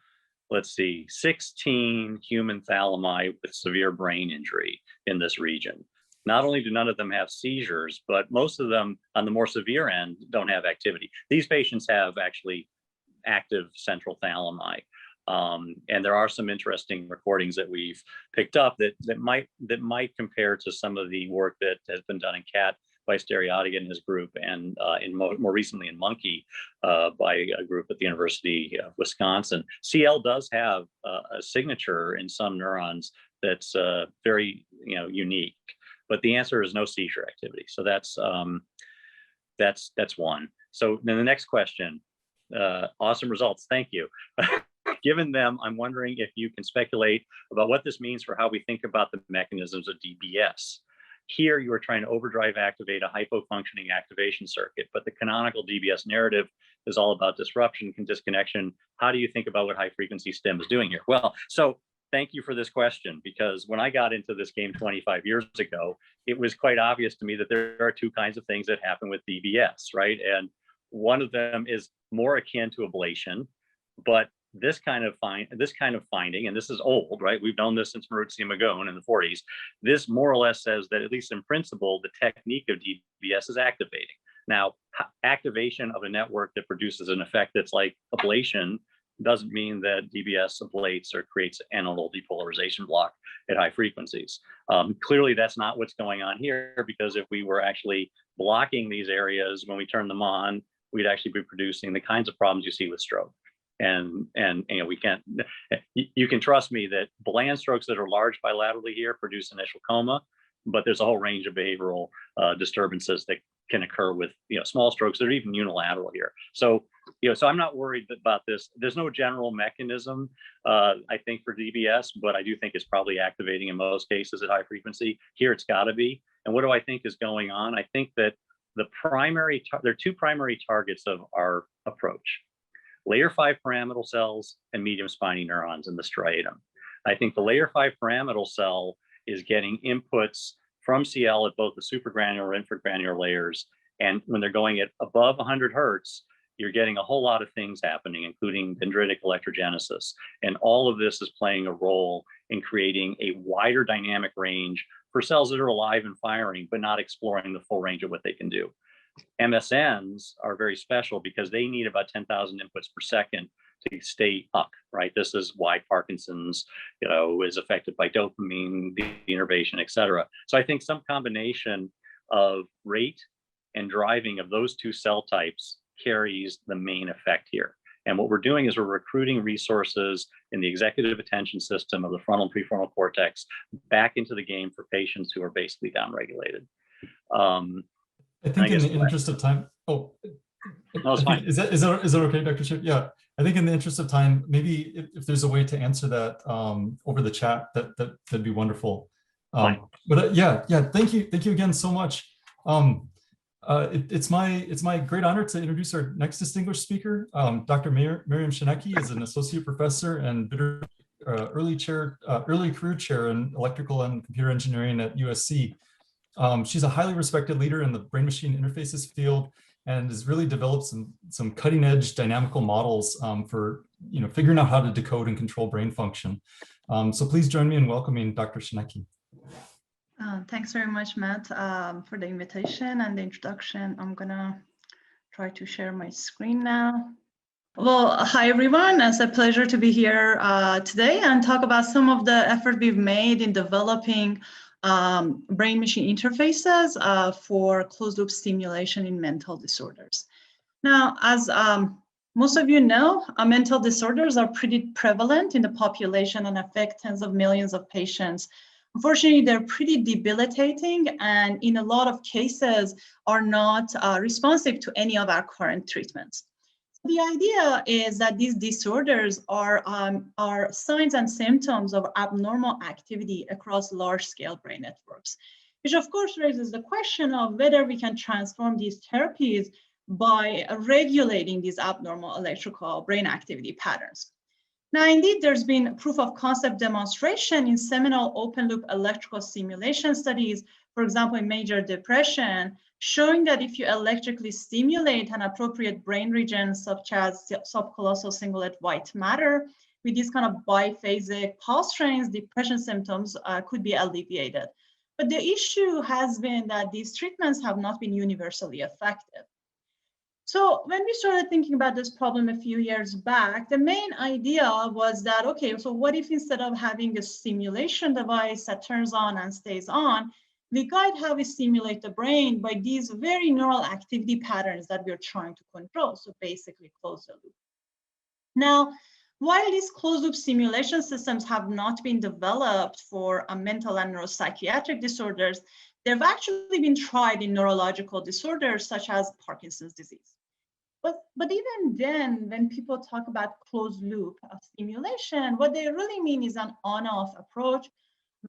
let's see, 16 human thalami with severe brain injury in this region. Not only do none of them have seizures, but most of them on the more severe end don't have activity. These patients have actually active central thalami. And there are some interesting recordings that we've picked up that might compare to some of the work that has been done in cat by Stereotti and his group, and more recently in monkey by a group at the University of Wisconsin. CL does have a signature in some neurons that's very unique, but the answer is no seizure activity. So that's one. So then the next question, awesome results, thank you. Given them, I'm wondering if you can speculate about what this means for how we think about the mechanisms of DBS. Here, you are trying to overdrive activate a hypofunctioning activation circuit, but the canonical DBS narrative is all about disruption and disconnection. How do you think about what high frequency stim is doing here? Well, so thank you for this question, because when I got into this game 25 years ago, it was quite obvious to me that there are two kinds of things that happen with DBS, right? And one of them is more akin to ablation, but this kind of finding, and this is old, right? We've known this since Marucci and Magone in the 40s. This more or less says that, at least in principle, the technique of DBS is activating. Now, activation of a network that produces an effect that's like ablation doesn't mean that DBS ablates or creates an anodal depolarization block at high frequencies. Clearly, that's not what's going on here, because if we were actually blocking these areas when we turn them on, we'd actually be producing the kinds of problems you see with stroke. And you know, we can't, you can trust me that bland strokes that are large bilaterally here produce initial coma, but there's a whole range of behavioral disturbances that can occur with, you know, small strokes that are even unilateral here. So, you know, so I'm not worried about this. There's no general mechanism, I think, for DBS, but I do think it's probably activating in most cases at high frequency. Here, it's got to be. And what do I think is going on? I think that there are two primary targets of our approach: layer 5 pyramidal cells and medium spiny neurons in the striatum. I think the layer 5 pyramidal cell is getting inputs from CL at both the supragranular and infragranular layers. And when they're going at above 100 Hertz, you're getting a whole lot of things happening, including dendritic electrogenesis. And all of this is playing a role in creating a wider dynamic range for cells that are alive and firing, but not exploring the full range of what they can do. MSNs are very special because they need about 10,000 inputs per second to stay up, right? This is why Parkinson's, you know, is affected by dopamine, denervation, et cetera. So I think some combination of rate and driving of those two cell types carries the main effect here. And what we're doing is we're recruiting resources in the executive attention system of the frontal and prefrontal cortex back into the game for patients who are basically downregulated. I think in the interest of time, no, it's fine. Is that okay, Dr. Schiff? Yeah, I think in the interest of time, maybe if there's a way to answer that over the chat, that'd be wonderful. But yeah, thank you again so much. It's my great honor to introduce our next distinguished speaker. Dr. Maryam Shanechi is an associate professor and early career chair in electrical and computer engineering at USC. She's a highly respected leader in the brain-machine interfaces field and has really developed some cutting-edge dynamical models for figuring out how to decode and control brain function. So please join me in welcoming Dr. Shanechi. Thanks very much, Matt, for the invitation and the introduction. I'm gonna try to share my screen now. Well, hi everyone. It's a pleasure to be here today and talk about some of the effort we've made in developing brain-machine interfaces for closed-loop stimulation in mental disorders. Now, as most of you know, mental disorders are pretty prevalent in the population and affect tens of millions of patients. Unfortunately, they're pretty debilitating and in a lot of cases are not responsive to any of our current treatments. The idea is that these disorders are signs and symptoms of abnormal activity across large-scale brain networks, which of course raises the question of whether we can transform these therapies by regulating these abnormal electrical brain activity patterns. Now, indeed, there's been proof of concept demonstration in seminal open-loop electrical stimulation studies, for example, in major depression, showing that if you electrically stimulate an appropriate brain region, such as subcallosal cingulate white matter, with these kind of biphasic pulse trains, depression symptoms could be alleviated. But the issue has been that these treatments have not been universally effective. So when we started thinking about this problem a few years back, the main idea was that, okay, so what if instead of having a stimulation device that turns on and stays on, we guide how we stimulate the brain by these very neural activity patterns that we're trying to control, so basically close the loop. Now, while these closed loop stimulation systems have not been developed for mental and neuropsychiatric disorders, they've actually been tried in neurological disorders such as Parkinson's disease. But even then, when people talk about closed loop stimulation, what they really mean is an on-off approach,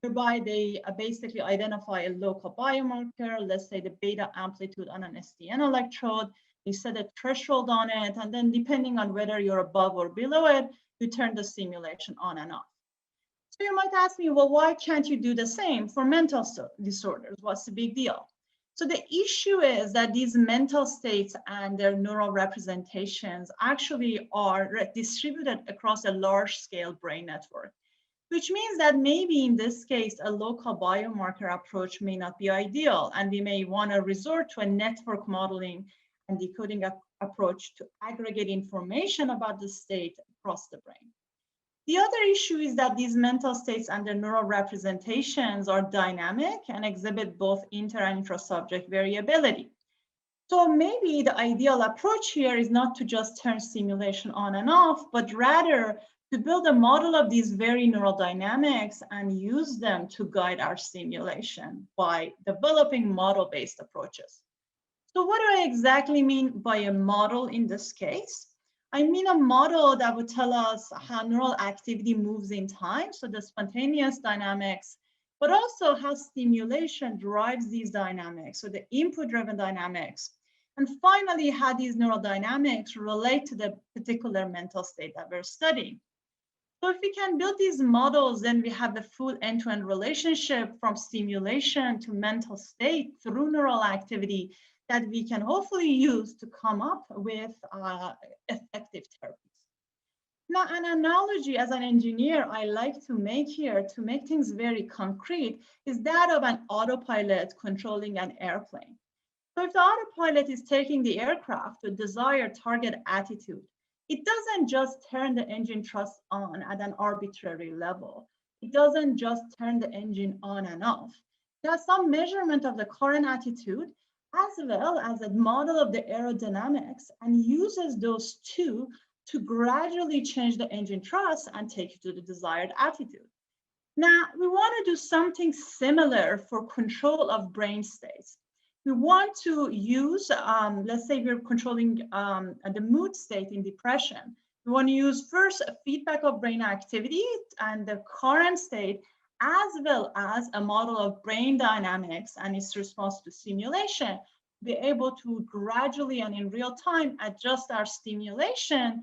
whereby they basically identify a local biomarker, let's say the beta amplitude on an SDN electrode, you set a threshold on it, and then depending on whether you're above or below it, you turn the stimulation on and off. So you might ask me, well, why can't you do the same for mental disorders? What's the big deal? So the issue is that these mental states and their neural representations actually are distributed across a large scale brain network, which means that maybe in this case, a local biomarker approach may not be ideal, and we may want to resort to a network modeling and decoding approach to aggregate information about the state across the brain. The other issue is that these mental states and their neural representations are dynamic and exhibit both inter and intra-subject variability. So maybe the ideal approach here is not to just turn stimulation on and off, but rather to build a model of these very neural dynamics and use them to guide our stimulation by developing model-based approaches. So what do I exactly mean by a model in this case? I mean a model that would tell us how neural activity moves in time, so the spontaneous dynamics, but also how stimulation drives these dynamics, so the input-driven dynamics. And finally, how these neural dynamics relate to the particular mental state that we're studying. So if we can build these models, then we have a full end-to-end relationship from stimulation to mental state through neural activity that we can hopefully use to come up with effective therapies. Now, an analogy as an engineer I like to make here to make things very concrete is that of an autopilot controlling an airplane. So if the autopilot is taking the aircraft to a desired target attitude, it doesn't just turn the engine thrust on at an arbitrary level. It doesn't just turn the engine on and off. There's some measurement of the current attitude as well as a model of the aerodynamics, and uses those two to gradually change the engine thrust and take you to the desired attitude. Now, we want to do something similar for control of brain states. We want to use, let's say we're controlling the mood state in depression. We want to use first a feedback of brain activity and the current state, as well as a model of brain dynamics and its response to stimulation, be able to gradually and in real time adjust our stimulation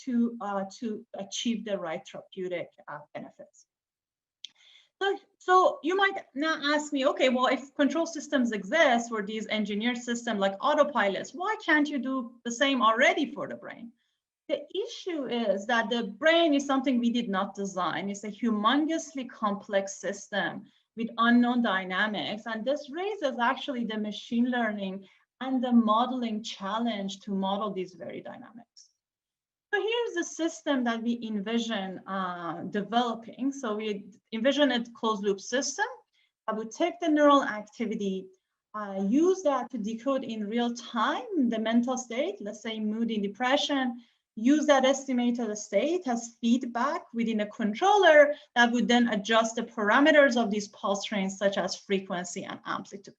to achieve the right therapeutic benefits. So you might now ask me, okay, well, if control systems exist for these engineered systems like autopilots, why can't you do the same already for the brain? The issue is that the brain is something we did not design. It's a humongously complex system with unknown dynamics. And this raises actually the machine learning and the modeling challenge to model these very dynamics. So here's the system that we envision developing. So we envision a closed loop system that would take the neural activity, use that to decode in real time the mental state, let's say mood in depression, use that estimated state as feedback within a controller that would then adjust the parameters of these pulse trains, such as frequency and amplitude.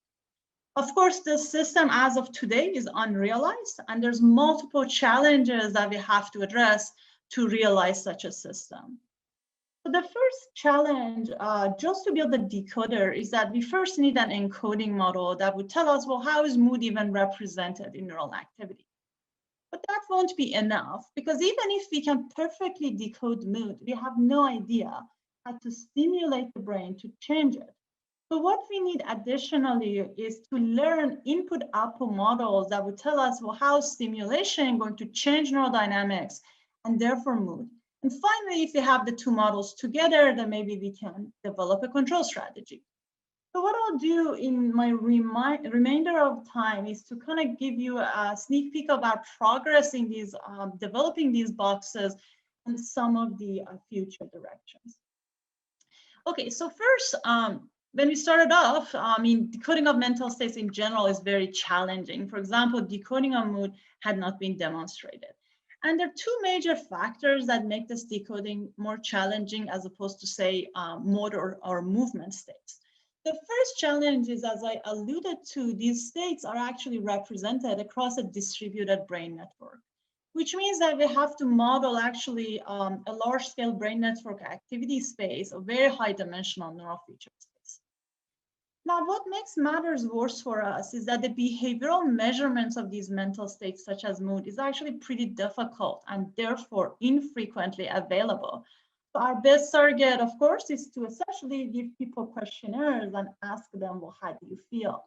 Of course, the system as of today is unrealized, and there's multiple challenges that we have to address to realize such a system. So the first challenge, just to build a decoder, is that we first need an encoding model that would tell us, well, how is mood even represented in neural activity? But that won't be enough, because even if we can perfectly decode mood, we have no idea how to stimulate the brain to change it. So what we need additionally is to learn input-output models that would tell us, well, how is stimulation going to change neural dynamics and therefore mood. And finally, if we have the two models together, then maybe we can develop a control strategy. So what I'll do in my remainder of time is to kind of give you a sneak peek of our progress in these developing these boxes and some of the future directions. Okay, so first, when we started off, decoding of mental states in general is very challenging. For example, decoding of mood had not been demonstrated. And there are two major factors that make this decoding more challenging as opposed to, say, motor or movement states. The first challenge is, as I alluded to, these states are actually represented across a distributed brain network, which means that we have to model actually a large-scale brain network activity space, a very high-dimensional neural feature space. Now, what makes matters worse for us is that the behavioral measurements of these mental states, such as mood, is actually pretty difficult and therefore infrequently available. Our best target, of course, is to essentially give people questionnaires and ask them, well, how do you feel?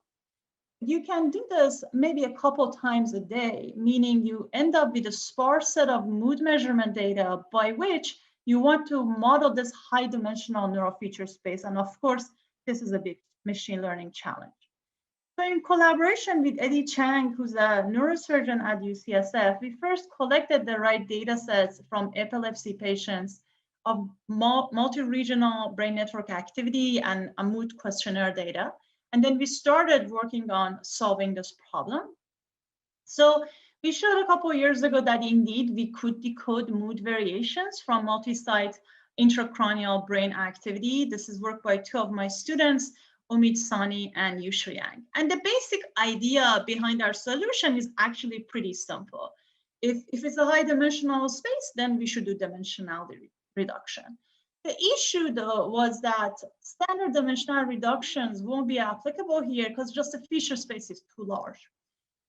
You can do this maybe a couple times a day, meaning you end up with a sparse set of mood measurement data by which you want to model this high dimensional neural feature space. And of course, this is a big machine learning challenge. So in collaboration with Eddie Chang, who's a neurosurgeon at UCSF, we first collected the right data sets from epilepsy patients of multi-regional brain network activity and a mood questionnaire data. And then we started working on solving this problem. So we showed a couple of years ago that indeed we could decode mood variations from multi-site intracranial brain activity. This is work by two of my students, Omid Sani and Yushu Yang. And the basic idea behind our solution is actually pretty simple. If it's a high dimensional space, then we should do dimensionality reduction. The issue though was that standard dimensional reductions won't be applicable here because just the feature space is too large.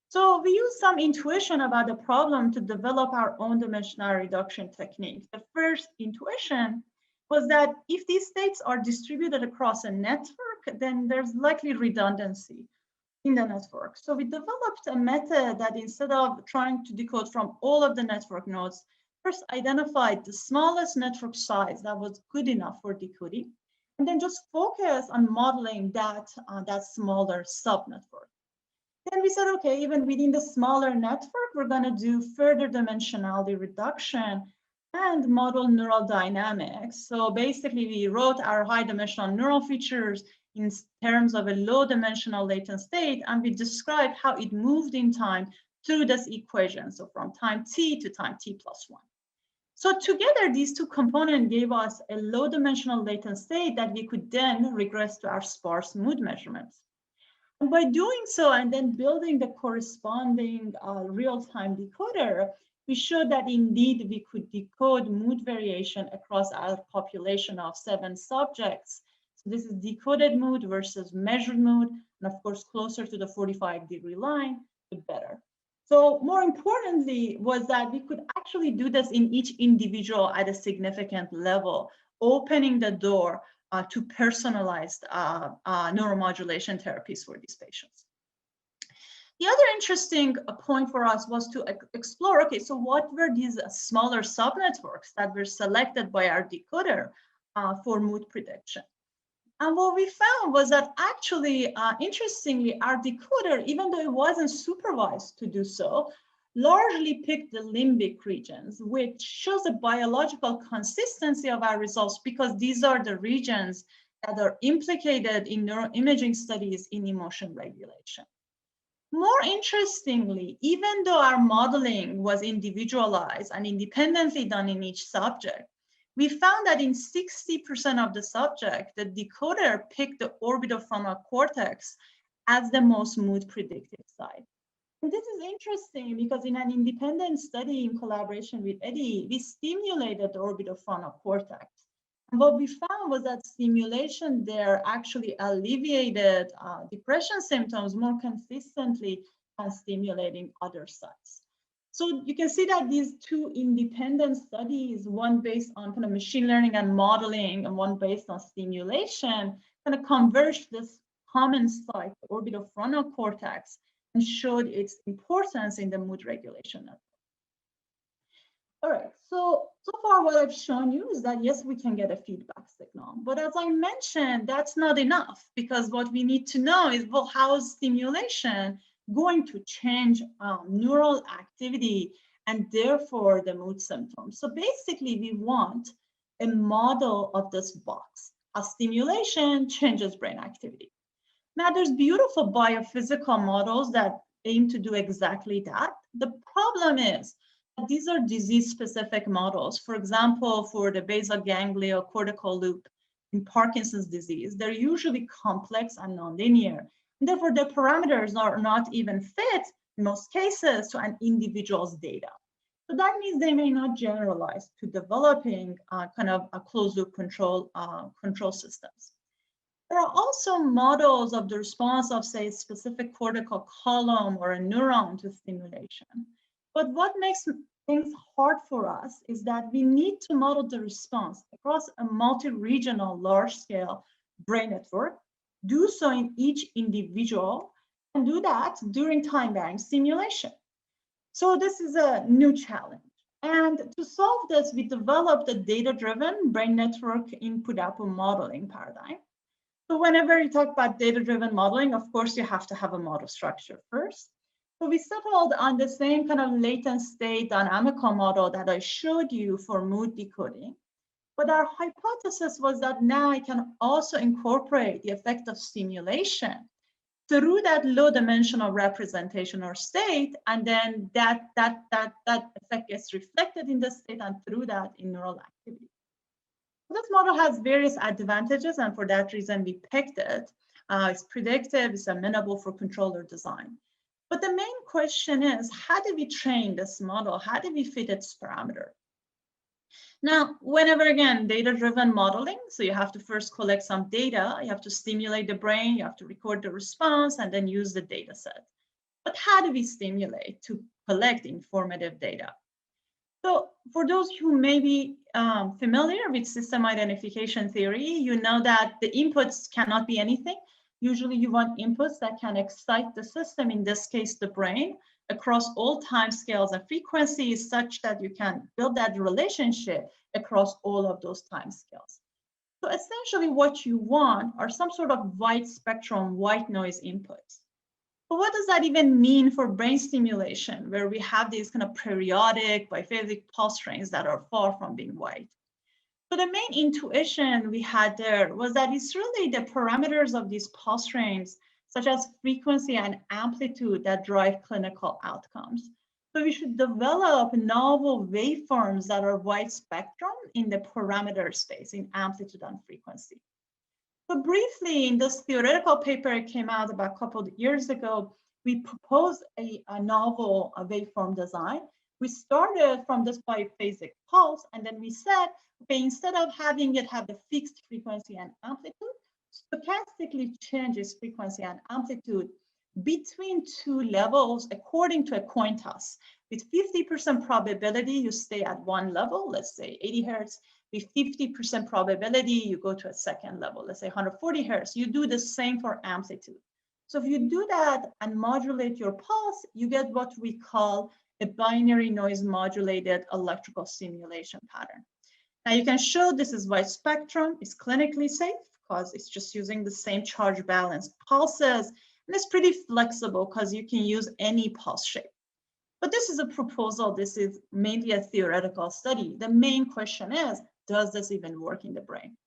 So we used some intuition about the problem to develop our own dimensional reduction technique. The first intuition was that if these states are distributed across a network, then there's likely redundancy in the network. So we developed a method that instead of trying to decode from all of the network nodes, first identified the smallest network size that was good enough for decoding, and then just focus on modeling that smaller subnetwork. Then we said, okay, even within the smaller network, we're going to do further dimensionality reduction and model neural dynamics. So basically, we wrote our high dimensional neural features in terms of a low dimensional latent state, and we described how it moved in time through this equation. So from time t to time t plus 1. So together, these two components gave us a low dimensional latent state that we could then regress to our sparse mood measurements. And by doing so, and then building the corresponding real-time decoder, we showed that indeed we could decode mood variation across our population of 7 subjects. So this is decoded mood versus measured mood, and of course, closer to the 45-degree line, the better. So more importantly was that we could actually do this in each individual at a significant level, opening the door to personalized neuromodulation therapies for these patients. The other interesting point for us was to explore, okay, so what were these smaller subnetworks that were selected by our decoder for mood prediction? And what we found was that actually, interestingly, our decoder, even though it wasn't supervised to do so, largely picked the limbic regions, which shows a biological consistency of our results because these are the regions that are implicated in neuroimaging studies in emotion regulation. More interestingly, even though our modeling was individualized and independently done in each subject, we found that in 60% of the subject, the decoder picked the orbitofrontal cortex as the most mood predictive site. And this is interesting because in an independent study in collaboration with Eddie, we stimulated the orbitofrontal cortex. And what we found was that stimulation there actually alleviated depression symptoms more consistently than stimulating other sites. So you can see that these two independent studies, one based on kind of machine learning and modeling and one based on stimulation, kind of converged this common site, the orbitofrontal cortex, and showed its importance in the mood regulation network. All right, so far what I've shown you is that yes, we can get a feedback signal, but as I mentioned, that's not enough because what we need to know is, well, how is stimulation going to change neural activity and therefore the mood symptoms? So basically we want a model of this box. How stimulation changes brain activity. Now there's beautiful biophysical models that aim to do exactly that. The problem is that these are disease-specific models. For example, for the basal gangliocortical loop in Parkinson's disease, they're usually complex and nonlinear. And therefore, the parameters are not even fit in most cases to an individual's data. So that means they may not generalize to developing kind of a closed loop control systems. There are also models of the response of, say, a specific cortical column or a neuron to stimulation. But what makes things hard for us is that we need to model the response across a multi-regional large-scale brain network, do so in each individual, and do that during time-varying stimulation. So this is a new challenge. And to solve this, we developed a data-driven brain network input-output modeling paradigm. So whenever you talk about data-driven modeling, of course, you have to have a model structure first. So we settled on the same kind of latent state dynamical model that I showed you for mood decoding. But our hypothesis was that now I can also incorporate the effect of stimulation through that low dimensional representation or state, and then that effect gets reflected in the state and through that in neural activity. This model has various advantages, and for that reason we picked it. It's predictive, it's amenable for controller design. But the main question is, how do we train this model? How do we fit its parameter? Now, whenever, again, data-driven modeling, so you have to first collect some data, you have to stimulate the brain, you have to record the response, and then use the data set. But how do we stimulate to collect informative data? So for those who may be familiar with system identification theory, you know that the inputs cannot be anything. Usually you want inputs that can excite the system, in this case, the brain, across all time scales and frequencies such that you can build that relationship across all of those time scales. So essentially what you want are some sort of wide spectrum, white noise inputs. But what does that even mean for brain stimulation, where we have these kind of periodic biphasic pulse trains that are far from being white? So the main intuition we had there was that it's really the parameters of these pulse trains, such as frequency and amplitude, that drive clinical outcomes. So we should develop novel waveforms that are wide spectrum in the parameter space, in amplitude and frequency. So briefly, in this theoretical paper, it came out about a couple of years ago, we proposed a novel waveform design. We started from this biphasic pulse, and then we said, okay, instead of having it have the fixed frequency and amplitude, stochastically change its frequency and amplitude between two levels according to a coin toss. With 50% probability, you stay at one level, let's say 80 hertz. With 50% probability, you go to a second level, let's say 140 hertz. You do the same for amplitude. So if you do that and modulate your pulse, you get what we call a binary noise modulated electrical stimulation pattern. Now you can show this is wide spectrum, it's clinically safe because it's just using the same charge balance pulses, and it's pretty flexible because you can use any pulse shape. But this is a proposal, this is mainly a theoretical study. The main question is, does this even work in the brain?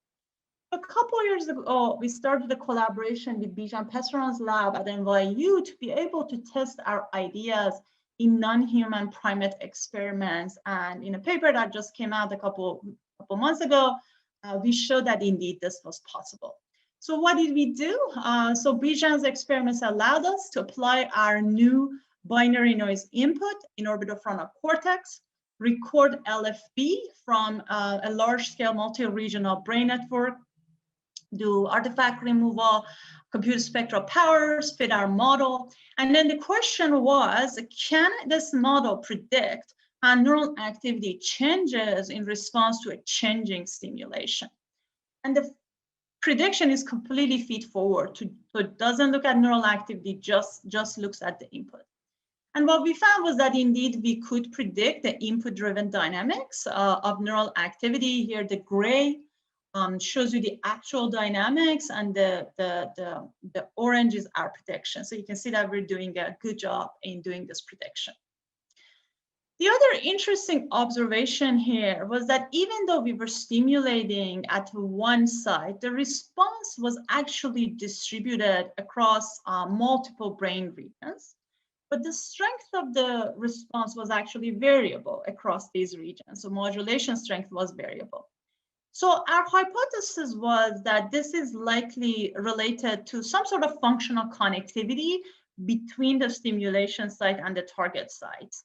A couple of years ago, we started a collaboration with Bijan Pesran's lab at NYU to be able to test our ideas in non-human primate experiments. And in a paper that just came out a couple months ago, we showed that indeed this was possible. So what did we do? So Bijan's experiments allowed us to apply our new binary noise input in orbitofrontal cortex, record LFB from a large-scale multi-regional brain network, do artifact removal, compute spectral powers, fit our model. And then the question was, can this model predict how neural activity changes in response to a changing stimulation? And the prediction is completely feed forward. So it doesn't look at neural activity, just looks at the input. And what we found was that indeed we could predict the input-driven dynamics of neural activity. Here, the gray shows you the actual dynamics, and the orange is our prediction. So you can see that we're doing a good job in doing this prediction. The other interesting observation here was that even though we were stimulating at one site, the response was actually distributed across multiple brain regions. But the strength of the response was actually variable across these regions. So modulation strength was variable. So our hypothesis was that this is likely related to some sort of functional connectivity between the stimulation site and the target sites.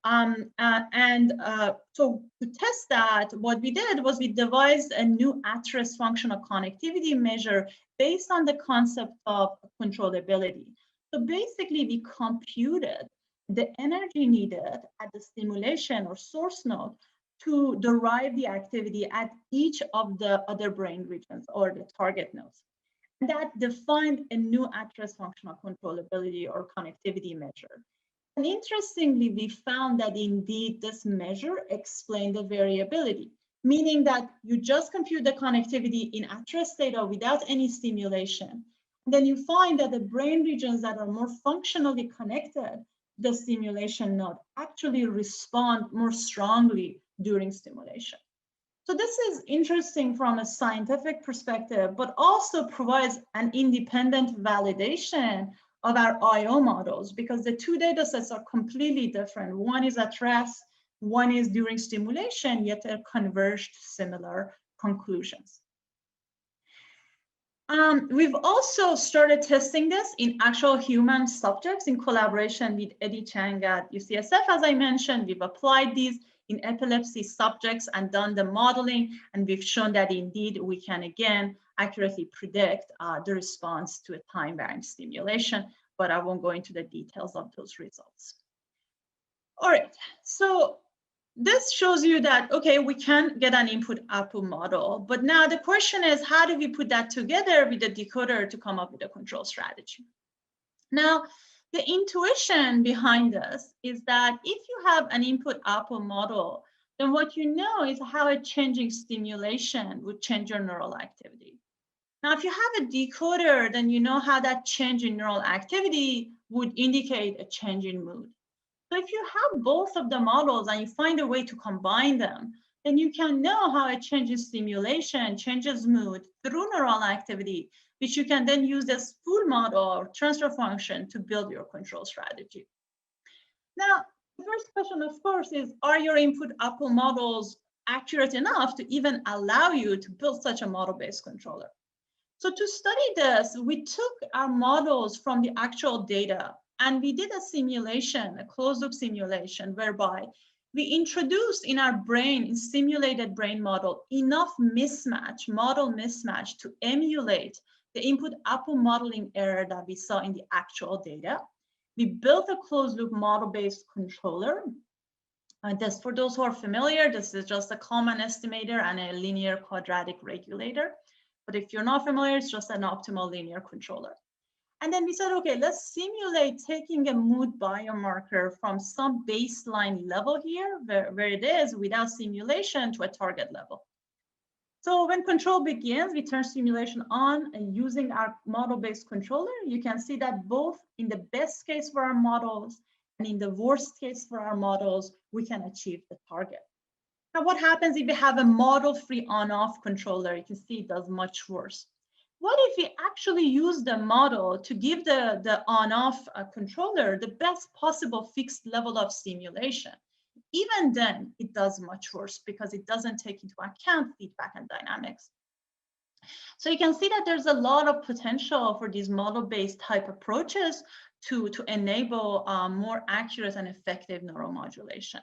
So to test that, what we did was we devised a new at-rest functional connectivity measure based on the concept of controllability. So basically, we computed the energy needed at the stimulation or source node to derive the activity at each of the other brain regions or the target nodes. And that defined a new at-rest functional controllability or connectivity measure. And interestingly, we found that indeed this measure explained the variability, meaning that you just compute the connectivity in at-rest data without any stimulation. And then you find that the brain regions that are more functionally connected, the stimulation node, actually respond more strongly during stimulation. So this is interesting from a scientific perspective, but also provides an independent validation of our IO models, because the two data sets are completely different. One is at rest, one is during stimulation, yet they converged similar conclusions. We've also started testing this in actual human subjects in collaboration with Eddie Chang at UCSF. As I mentioned, we've applied these in epilepsy subjects and done the modeling, and we've shown that indeed we can again accurately predict the response to a time-varying stimulation, but I won't go into the details of those results. All right, so this shows you that, okay, we can get an input-output model, but now the question is, how do we put that together with the decoder to come up with a control strategy? Now, the intuition behind this is that if you have an input-output model, then what you know is how a changing stimulation would change your neural activity. Now, if you have a decoder, then you know how that change in neural activity would indicate a change in mood. So if you have both of the models and you find a way to combine them, then you can know how a change in stimulation changes mood through neural activity, which you can then use as full model or transfer function to build your control strategy. Now, the first question, of course, is, are your input-output models accurate enough to even allow you to build such a model-based controller? So to study this, we took our models from the actual data, and we did a simulation, a closed-loop simulation, whereby we introduced in our brain, in simulated brain model, enough mismatch, model mismatch to emulate the input-output modeling error that we saw in the actual data. We built a closed-loop model-based controller. This, for those who are familiar, this is just a common estimator and a linear quadratic regulator. But if you're not familiar, it's just an optimal linear controller. And then we said, okay, let's simulate taking a mood biomarker from some baseline level here, where it is, without simulation, to a target level. So when control begins, we turn simulation on, and using our model-based controller, you can see that both in the best case for our models and in the worst case for our models, we can achieve the target. Now, what happens if we have a model-free on-off controller? You can see it does much worse. What if we actually use the model to give the on-off controller the best possible fixed level of stimulation? Even then, it does much worse because it doesn't take into account feedback and dynamics. So you can see that there's a lot of potential for these model-based type approaches to enable more accurate and effective neuromodulation.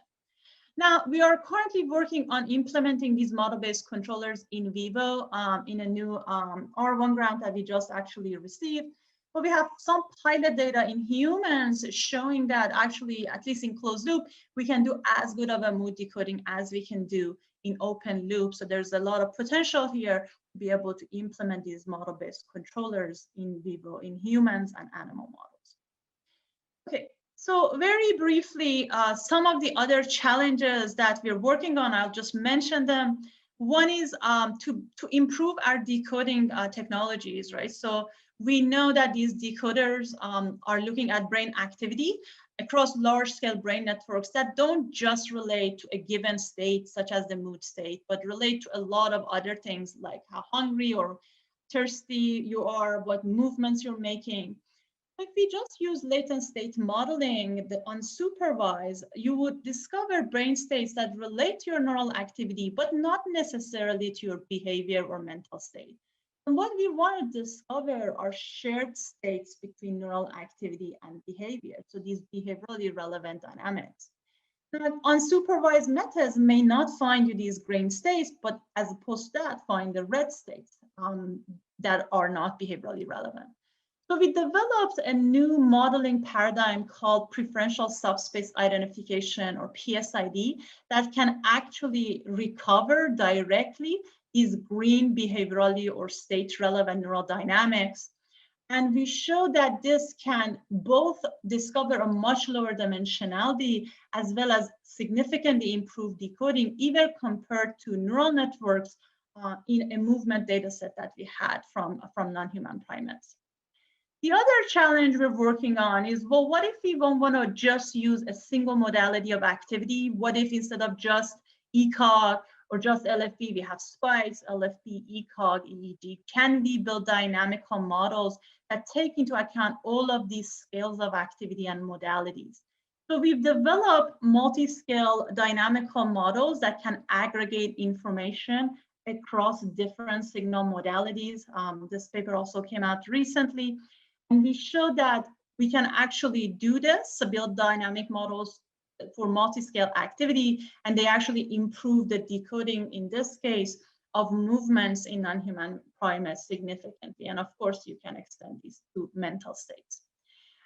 Now, we are currently working on implementing these model-based controllers in vivo in a new R1 grant that we just actually received. But we have some pilot data in humans showing that actually, at least in closed loop, we can do as good of a mood decoding as we can do in open loop. So there's a lot of potential here to be able to implement these model-based controllers in vivo in humans and animal models. Okay. So very briefly, some of the other challenges that we're working on, I'll just mention them. One is to improve our decoding technologies, right? So we know that these decoders are looking at brain activity across large-scale brain networks that don't just relate to a given state, such as the mood state, but relate to a lot of other things like how hungry or thirsty you are, what movements you're making. If we just use latent state modeling, the unsupervised, you would discover brain states that relate to your neural activity, but not necessarily to your behavior or mental state. And what we want to discover are shared states between neural activity and behavior. So these behaviorally relevant dynamics. Now, unsupervised methods may not find you these green states, but as opposed to that, find the red states that are not behaviorally relevant. So we developed a new modeling paradigm called preferential subspace identification, or PSID, that can actually recover directly these green behaviorally or state relevant neural dynamics. And we show that this can both discover a much lower dimensionality as well as significantly improve decoding, even compared to neural networks in a movement data set that we had from non-human primates. The other challenge we're working on is, well, what if we don't want to just use a single modality of activity? What if instead of just ECOG or just LFB, we have spikes, LFB, ECOG, EEG? Can we build dynamical models that take into account all of these scales of activity and modalities? So we've developed multi-scale dynamical models that can aggregate information across different signal modalities. This paper also came out recently. And we showed that we can actually do this, build dynamic models for multi-scale activity, and they actually improve the decoding, in this case, of movements in non-human primates significantly. And of course, you can extend these to mental states.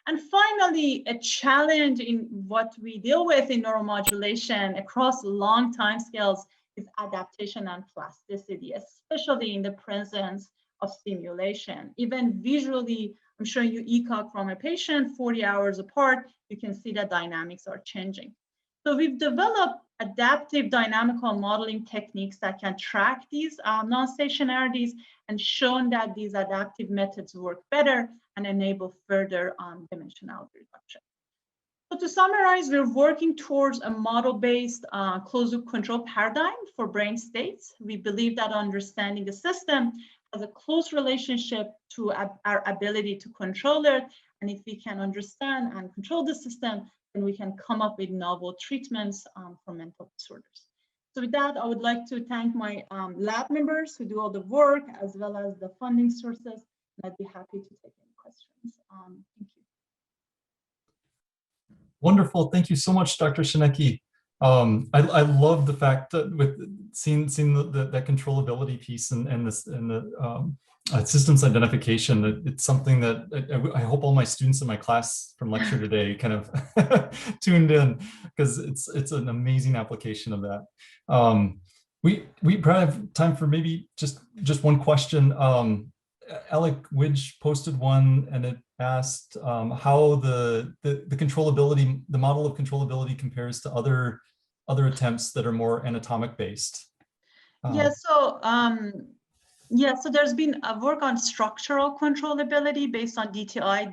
And finally, a challenge in what we deal with in neuromodulation across long time scales is adaptation and plasticity, especially in the presence of stimulation. Even visually, I'm showing you ECOG from a patient 40 hours apart. You can see that dynamics are changing. So we've developed adaptive dynamical modeling techniques that can track these non-stationarities and shown that these adaptive methods work better and enable further dimensionality reduction. So to summarize, we're working towards a model-based closed-loop control paradigm for brain states. We believe that understanding the system has a close relationship to our ability to control it. And if we can understand and control the system, then we can come up with novel treatments for mental disorders. So with that, I would like to thank my lab members who do all the work, as well as the funding sources. And I'd be happy to take any questions. Thank you. Wonderful. Thank you so much, Dr. Shanechi. I love the fact that with seeing that controllability piece and the systems identification, it's something that I hope all my students in my class from lecture today kind of tuned in, because it's an amazing application of that. We probably have time for maybe just one question. Alec Widge posted one, and it asked how the controllability, the model of controllability, compares to other attempts that are more anatomic based. So there's been a work on structural controllability based on DTI,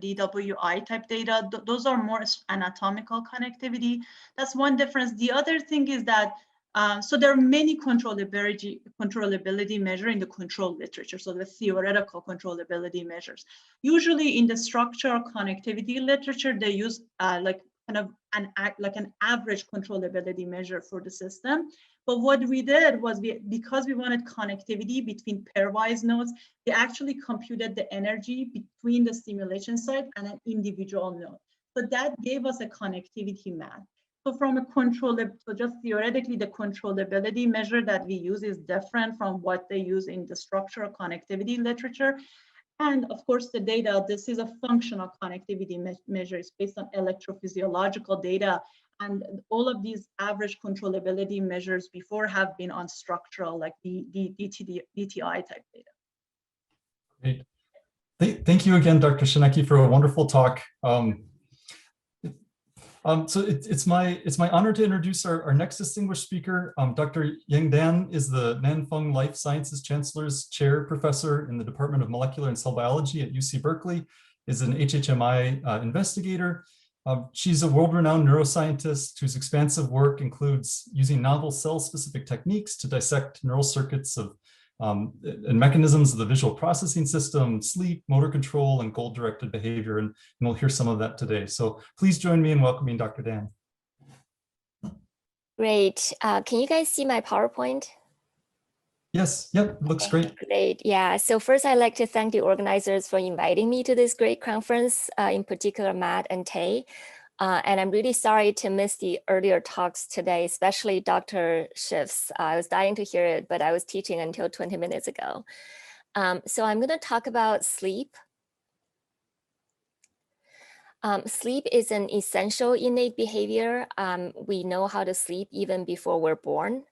DWI type data. Those are more anatomical connectivity. That's one difference. The other thing is that so there are many controllability measures in the control literature. So the theoretical controllability measures. Usually in the structural connectivity literature, they use like an average controllability measure for the system. But what we did was because we wanted connectivity between pairwise nodes, we actually computed the energy between the stimulation site and an individual node. So that gave us a connectivity map. So from a so just theoretically, the controllability measure that we use is different from what they use in the structural connectivity literature. And of course, the data, this is a functional connectivity measure. It's based on electrophysiological data. And all of these average controllability measures before have been on structural, like the DTI type data. Great. Thank you again, Dr. Shanechi, for a wonderful talk. So it's my honor to introduce our next distinguished speaker. Dr. Yang Dan is the Nanfeng Life Sciences Chancellor's Chair Professor in the Department of Molecular and Cell Biology at UC Berkeley, is an HHMI investigator. She's a world-renowned neuroscientist whose expansive work includes using novel cell-specific techniques to dissect neural circuits of and mechanisms of the visual processing system, sleep, motor control, and goal-directed behavior. And we'll hear some of that today. So please join me in welcoming Dr. Dan. Great. Can you guys see my PowerPoint? Yes, yep, looks great. Great, yeah. So first, I'd like to thank the organizers for inviting me to this great conference, in particular, Matt and Tay. And I'm really sorry to miss the earlier talks today, especially Dr. Schiff's. I was dying to hear it, but I was teaching until 20 minutes ago. So I'm going to talk about sleep Sleep is an essential innate behavior. We know how to sleep even before we're born.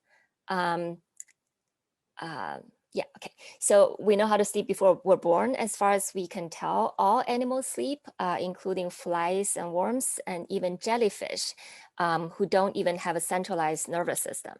Yeah, okay. So we know how to sleep before we're born. As far as we can tell, all animals sleep, including flies and worms, and even jellyfish, who don't even have a centralized nervous system.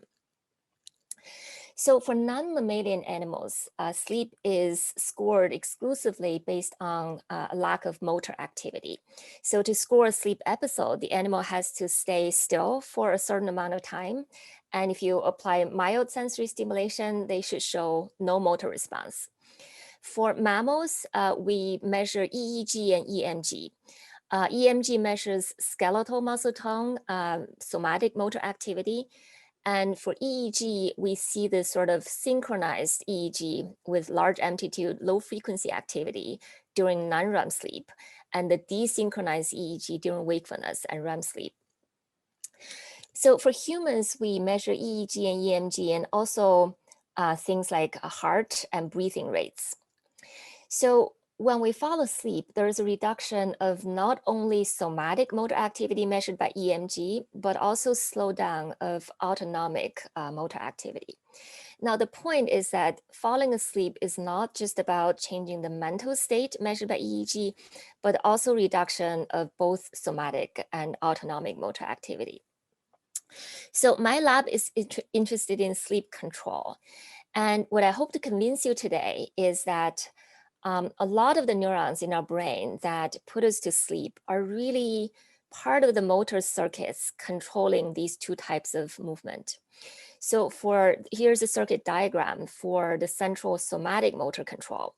So for non-mammalian animals, sleep is scored exclusively based on a lack of motor activity. So to score a sleep episode, the animal has to stay still for a certain amount of time. And if you apply mild sensory stimulation, they should show no motor response. For mammals, we measure EEG and EMG. EMG measures skeletal muscle tone, somatic motor activity. And for EEG, we see this sort of synchronized EEG with large amplitude, low frequency activity during non-REM sleep, and the desynchronized EEG during wakefulness and REM sleep. So for humans, we measure EEG and EMG and also things like heart and breathing rates. So when we fall asleep, there is a reduction of not only somatic motor activity measured by EMG, but also slowdown of autonomic motor activity. Now, the point is that falling asleep is not just about changing the mental state measured by EEG, but also reduction of both somatic and autonomic motor activity. So my lab is interested in sleep control. And what I hope to convince you today is that a lot of the neurons in our brain that put us to sleep are really part of the motor circuits controlling these two types of movement. So here's a circuit diagram for the central somatic motor control.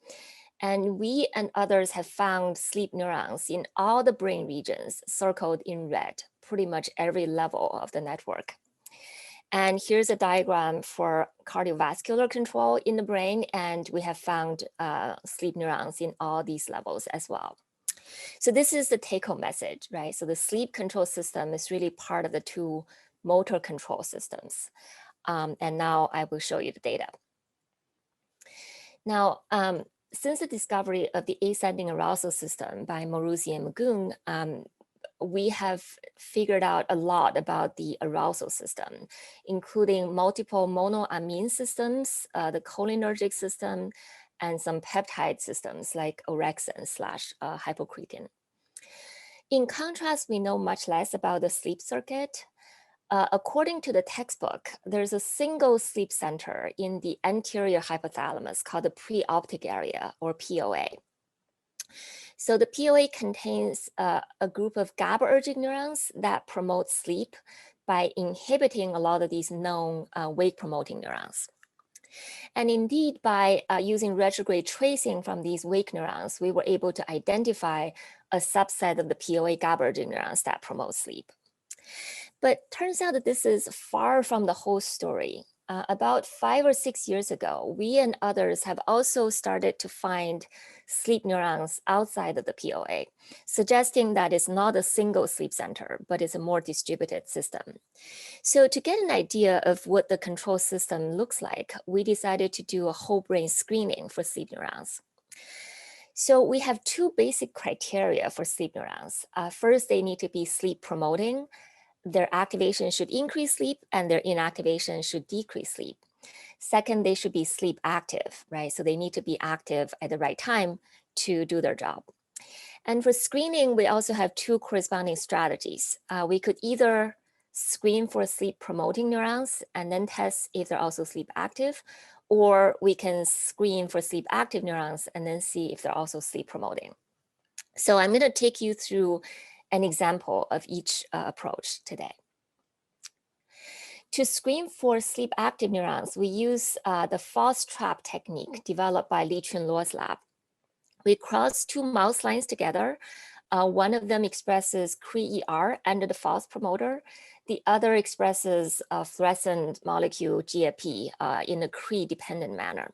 And we and others have found sleep neurons in all the brain regions circled in red, pretty much every level of the network. And here's a diagram for cardiovascular control in the brain, and we have found sleep neurons in all these levels as well. So this is the take-home message, right? So the sleep control system is really part of the two motor control systems. And now I will show you the data. Now, since the discovery of the ascending arousal system by Maruzi and Magoon, we have figured out a lot about the arousal system, including multiple monoamine systems, the cholinergic system, and some peptide systems like orexin/hypocretin. In contrast, we know much less about the sleep circuit. According to the textbook, there's a single sleep center in the anterior hypothalamus called the preoptic area, or POA. So the POA contains a group of GABAergic neurons that promote sleep by inhibiting a lot of these known wake-promoting neurons. And indeed, by using retrograde tracing from these wake neurons, we were able to identify a subset of the POA GABAergic neurons that promote sleep. But turns out that this is far from the whole story. About 5 or 6 years ago, we and others have also started to find sleep neurons outside of the POA, suggesting that it's not a single sleep center, but it's a more distributed system. So to get an idea of what the control system looks like, we decided to do a whole brain screening for sleep neurons. So we have two basic criteria for sleep neurons. First, they need to be sleep promoting. Their activation should increase sleep and their inactivation should decrease sleep. Second, they should be sleep active, right? So they need to be active at the right time to do their job. And for screening, we also have two corresponding strategies. We could either screen for sleep promoting neurons and then test if they're also sleep active, or we can screen for sleep active neurons and then see if they're also sleep promoting. So I'm going to take you through an example of each approach today. To screen for sleep active neurons, we use the false trap technique developed by Li Chunluo's lab. We cross two mouse lines together. One of them expresses Cre-ER under the false promoter. The other expresses a fluorescent molecule GFP in a Cre-dependent manner.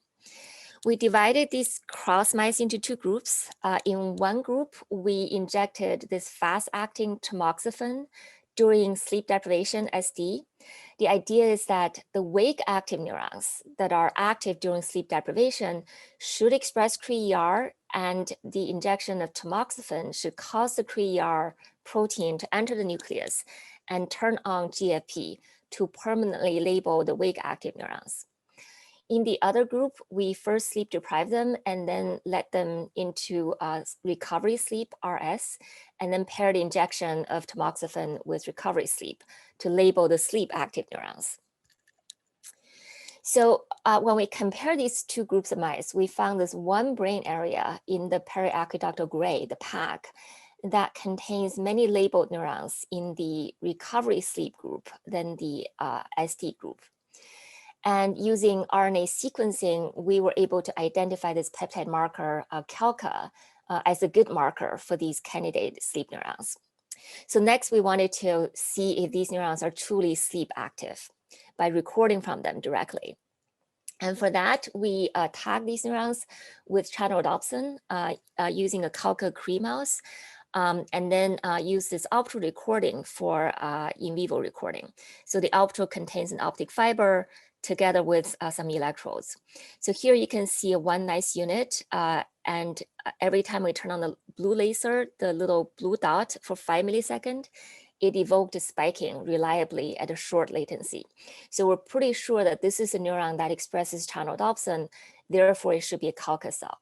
We divided these cross mice into two groups. In one group, we injected this fast-acting tamoxifen during sleep deprivation SD. The idea is that the wake active neurons that are active during sleep deprivation should express Cre-ER and the injection of tamoxifen should cause the CRE protein to enter the nucleus and turn on GFP to permanently label the wake active neurons. In the other group, we first sleep deprive them and then let them into recovery sleep, RS, and then pair the injection of tamoxifen with recovery sleep to label the sleep active neurons. So when we compare these two groups of mice, we found this one brain area in the periaqueductal gray, the PAG, that contains many labeled neurons in the recovery sleep group than the ST group. And using RNA sequencing, we were able to identify this peptide marker, CALCA, as a good marker for these candidate sleep neurons. So next, we wanted to see if these neurons are truly sleep active by recording from them directly. And for that, we tag these neurons with channelrhodopsin using a CALCA CRE mouse, and then use this optical recording for in vivo recording. So the optical contains an optic fiber together with some electrodes. So here you can see one nice unit, and every time we turn on the blue laser, the little blue dot for 5 milliseconds, it evoked spiking reliably at a short latency. So we're pretty sure that this is a neuron that expresses channelrhodopsin, therefore it should be a CALCA cell.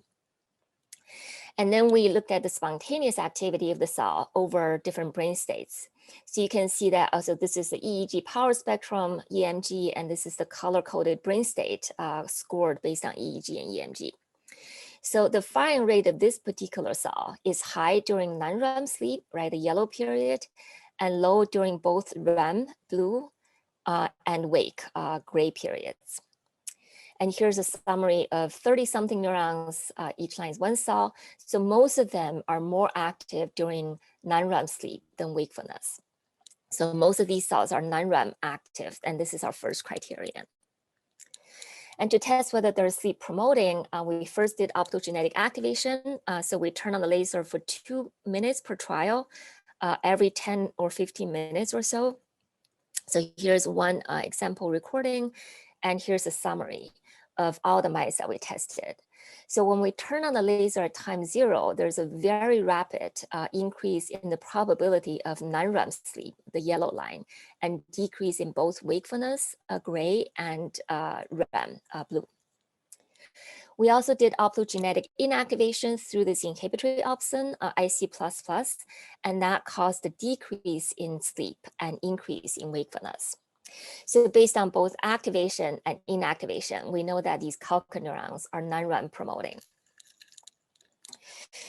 And then we looked at the spontaneous activity of the cell over different brain states. So you can see that also this is the EEG power spectrum, EMG, and this is the color-coded brain state scored based on EEG and EMG. So the firing rate of this particular cell is high during non-REM sleep, right, the yellow period, and low during both REM, blue, and wake, gray periods. And here's a summary of 30-something neurons, each line is one cell. So most of them are more active during non-REM sleep than wakefulness. So most of these cells are non-REM active, and this is our first criterion. And to test whether they're sleep promoting, we first did optogenetic activation. So we turn on the laser for 2 minutes per trial, every 10 or 15 minutes or so. So here's one example recording, and here's a summary of all the mice that we tested. So when we turn on the laser at time 0, there's a very rapid increase in the probability of non-REM sleep, the yellow line, and decrease in both wakefulness, gray, and REM, blue. We also did optogenetic inactivation through this inhibitory opsin, IC++, and that caused a decrease in sleep and increase in wakefulness. So based on both activation and inactivation, we know that these CALCA neurons are non-REM promoting.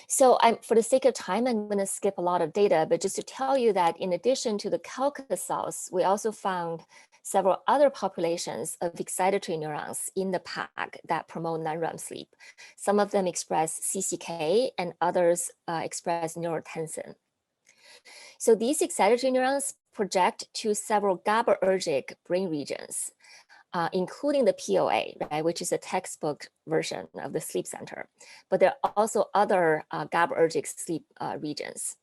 So for the sake of time, I'm going to skip a lot of data, but just to tell you that in addition to the CALCA cells, we also found several other populations of excitatory neurons in the PAG that promote non-REM sleep. Some of them express CCK and others express neurotensin. So these excitatory neurons project to several GABAergic brain regions, including the POA, right, which is a textbook version of the sleep center. But there are also other GABAergic sleep regions.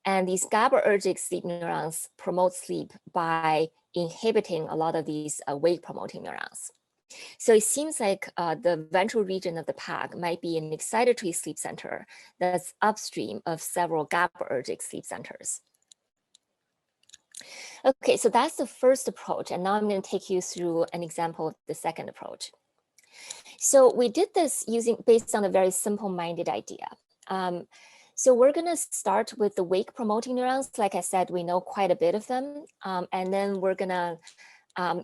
And these GABAergic sleep neurons promote sleep by inhibiting a lot of these wake-promoting neurons. So it seems like the ventral region of the PAG might be an excitatory sleep center that's upstream of several GABAergic sleep centers. Okay, so that's the first approach. And now I'm going to take you through an example of the second approach. So we did this based on a very simple-minded idea. So we're going to start with the wake-promoting neurons. Like I said, we know quite a bit of them. And then we're going to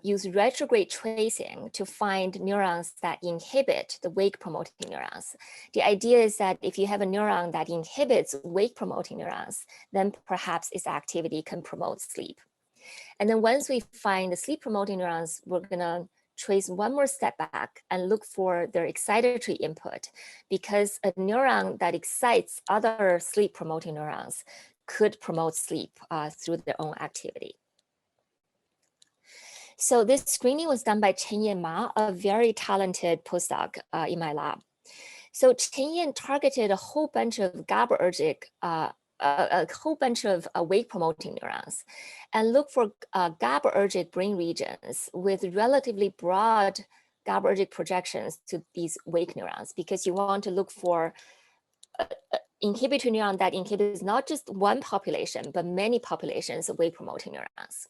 use retrograde tracing to find neurons that inhibit the wake-promoting neurons. The idea is that if you have a neuron that inhibits wake-promoting neurons, then perhaps its activity can promote sleep. And then once we find the sleep-promoting neurons, we're going to trace one more step back and look for their excitatory input, because a neuron that excites other sleep-promoting neurons could promote sleep through their own activity. So this screening was done by Chen-Yin Ma, a very talented postdoc in my lab. So Chen-Yin targeted a whole bunch of GABAergic, a whole bunch of wake-promoting neurons, and looked for GABAergic brain regions with relatively broad GABAergic projections to these wake neurons, because you want to look for inhibitory neuron that inhibits not just one population, but many populations of wake promoting neurons.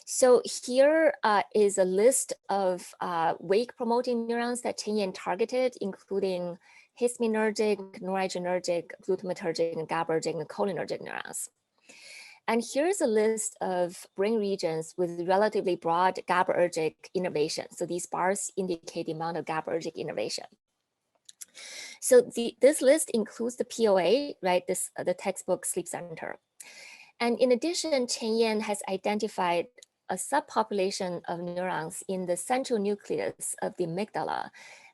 So here is a list of wake promoting neurons that Chen Yan targeted, including histaminergic, noradrenergic, glutamatergic, and GABAergic, and cholinergic neurons. And here's a list of brain regions with relatively broad GABAergic innervation. So these bars indicate the amount of GABAergic innervation. So this list includes the POA, right? The textbook sleep center. And in addition, Chen Yan has identified a subpopulation of neurons in the central nucleus of the amygdala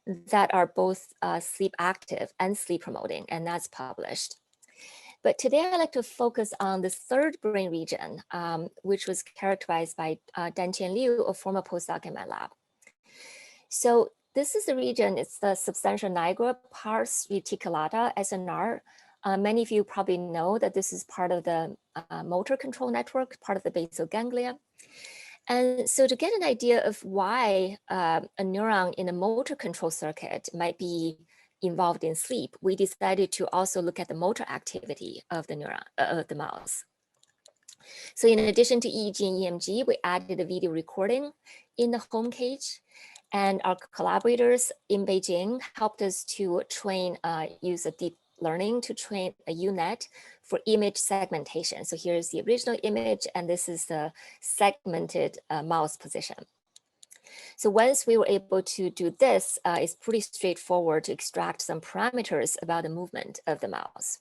that are both sleep active and sleep promoting, and that's published. But today I'd like to focus on this third brain region, which was characterized by Danqian Liu, a former postdoc in my lab. So this is the region, it's the substantia nigra pars reticulata, SNR. Many of you probably know that this is part of the motor control network, part of the basal ganglia. And so to get an idea of why a neuron in a motor control circuit might be involved in sleep, we decided to also look at the motor activity of the neuron, of the mouse. So in addition to EEG and EMG, we added a video recording in the home cage, and our collaborators in Beijing helped us to train, use a deep learning to train a UNet for image segmentation. So here's the original image, and this is the segmented mouse position. So once we were able to do this, it's pretty straightforward to extract some parameters about the movement of the mouse.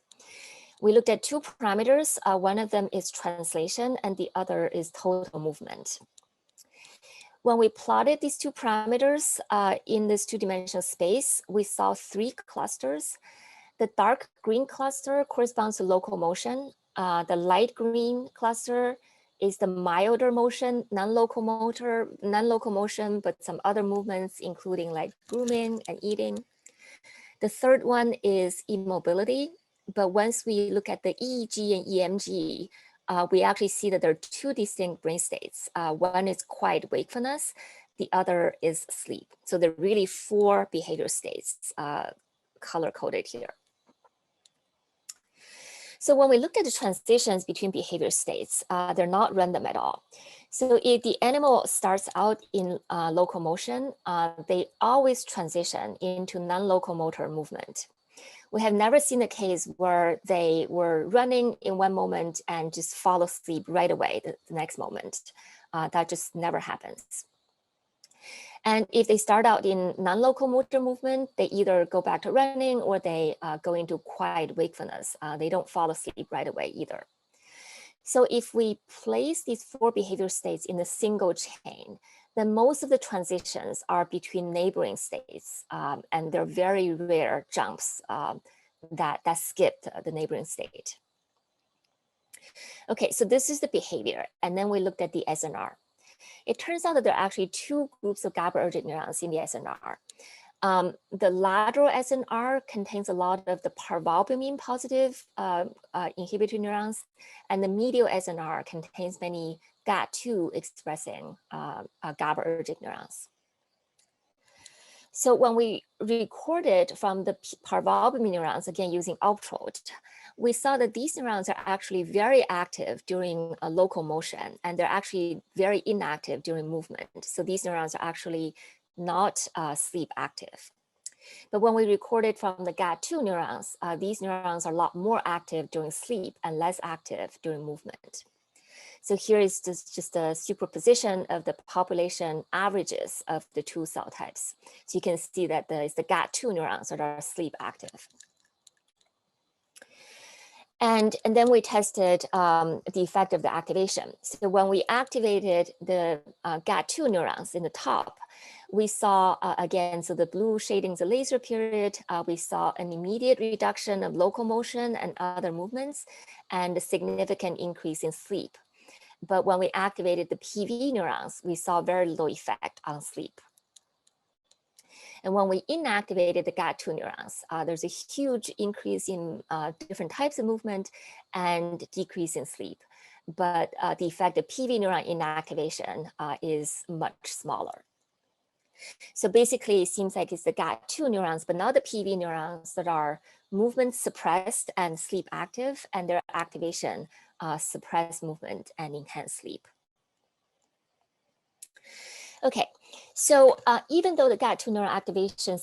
We looked at two parameters. One of them is translation, and the other is total movement. When we plotted these two parameters in this two-dimensional space, we saw three clusters. The dark green cluster corresponds to local motion. The light green cluster is the milder motion, non-local motion, but some other movements, including like grooming and eating. The third one is immobility. But once we look at the EEG and EMG, we actually see that there are two distinct brain states. One is quiet wakefulness, the other is sleep. So there are really four behavior states color-coded here. So when we look at the transitions between behavior states, they're not random at all. So if the animal starts out in locomotion, they always transition into non-locomotor movement. We have never seen a case where they were running in one moment and just fall asleep right away the next moment. That just never happens. And if they start out in non-locomotor movement, they either go back to running or they go into quiet wakefulness. They don't fall asleep right away either. So if we place these four behavior states in a single chain, then most of the transitions are between neighboring states, and they're very rare jumps that skip the neighboring state. Okay, so this is the behavior, and then we looked at the SNR. It turns out that there are actually two groups of GABAergic neurons in the SNR. The lateral SNR contains a lot of the parvalbumin positive inhibitory neurons, and the medial SNR contains many GAT2 expressing GABAergic neurons. So when we recorded from the parvalbumin neurons, again using ultrasound, we saw that these neurons are actually very active during local motion, and they're actually very inactive during movement. So these neurons are actually not sleep active. But when we recorded from the GAT2 neurons, these neurons are a lot more active during sleep and less active during movement. So here is just a superposition of the population averages of the two cell types. So you can see that it's the GAT2 neurons that are sleep active. And then we tested the effect of the activation. So when we activated the GAT2 neurons in the top, we saw, again, so the blue shading is the laser period. We saw an immediate reduction of locomotion and other movements and a significant increase in sleep. But when we activated the PV neurons, we saw very low effect on sleep. And when we inactivated the GAT2 neurons, there's a huge increase in different types of movement and decrease in sleep. But the effect of PV neuron inactivation is much smaller. So basically, it seems like it's the GAT2 neurons, but not the PV neurons that are movement suppressed and sleep active, and their activation suppress movement and enhance sleep. Okay, so even though the GAT2 neuron activation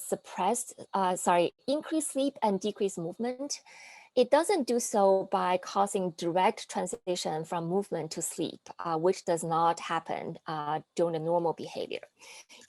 increase sleep and decrease movement, it doesn't do so by causing direct transition from movement to sleep, which does not happen during the normal behavior.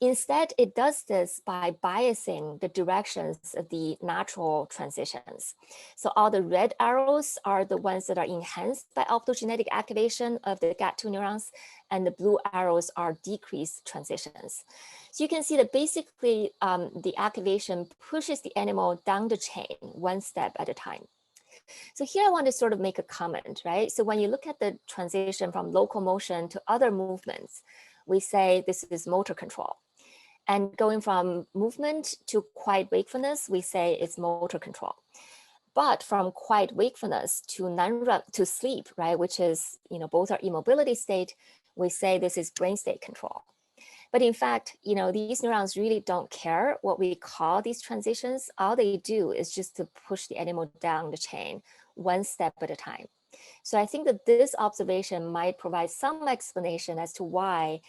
Instead, it does this by biasing the directions of the natural transitions. So all the red arrows are the ones that are enhanced by optogenetic activation of the GAT2 neurons, and the blue arrows are decreased transitions. So you can see that basically the activation pushes the animal down the chain one step at a time. So here I want to sort of make a comment, right? So when you look at the transition from local motion to other movements, we say this is motor control. And going from movement to quiet wakefulness, we say it's motor control. But from quiet wakefulness to sleep, right, which is, both are immobility state, we say this is brain state control. But in fact, these neurons really don't care what we call these transitions. All they do is just to push the animal down the chain one step at a time. So I think that this observation might provide some explanation as to why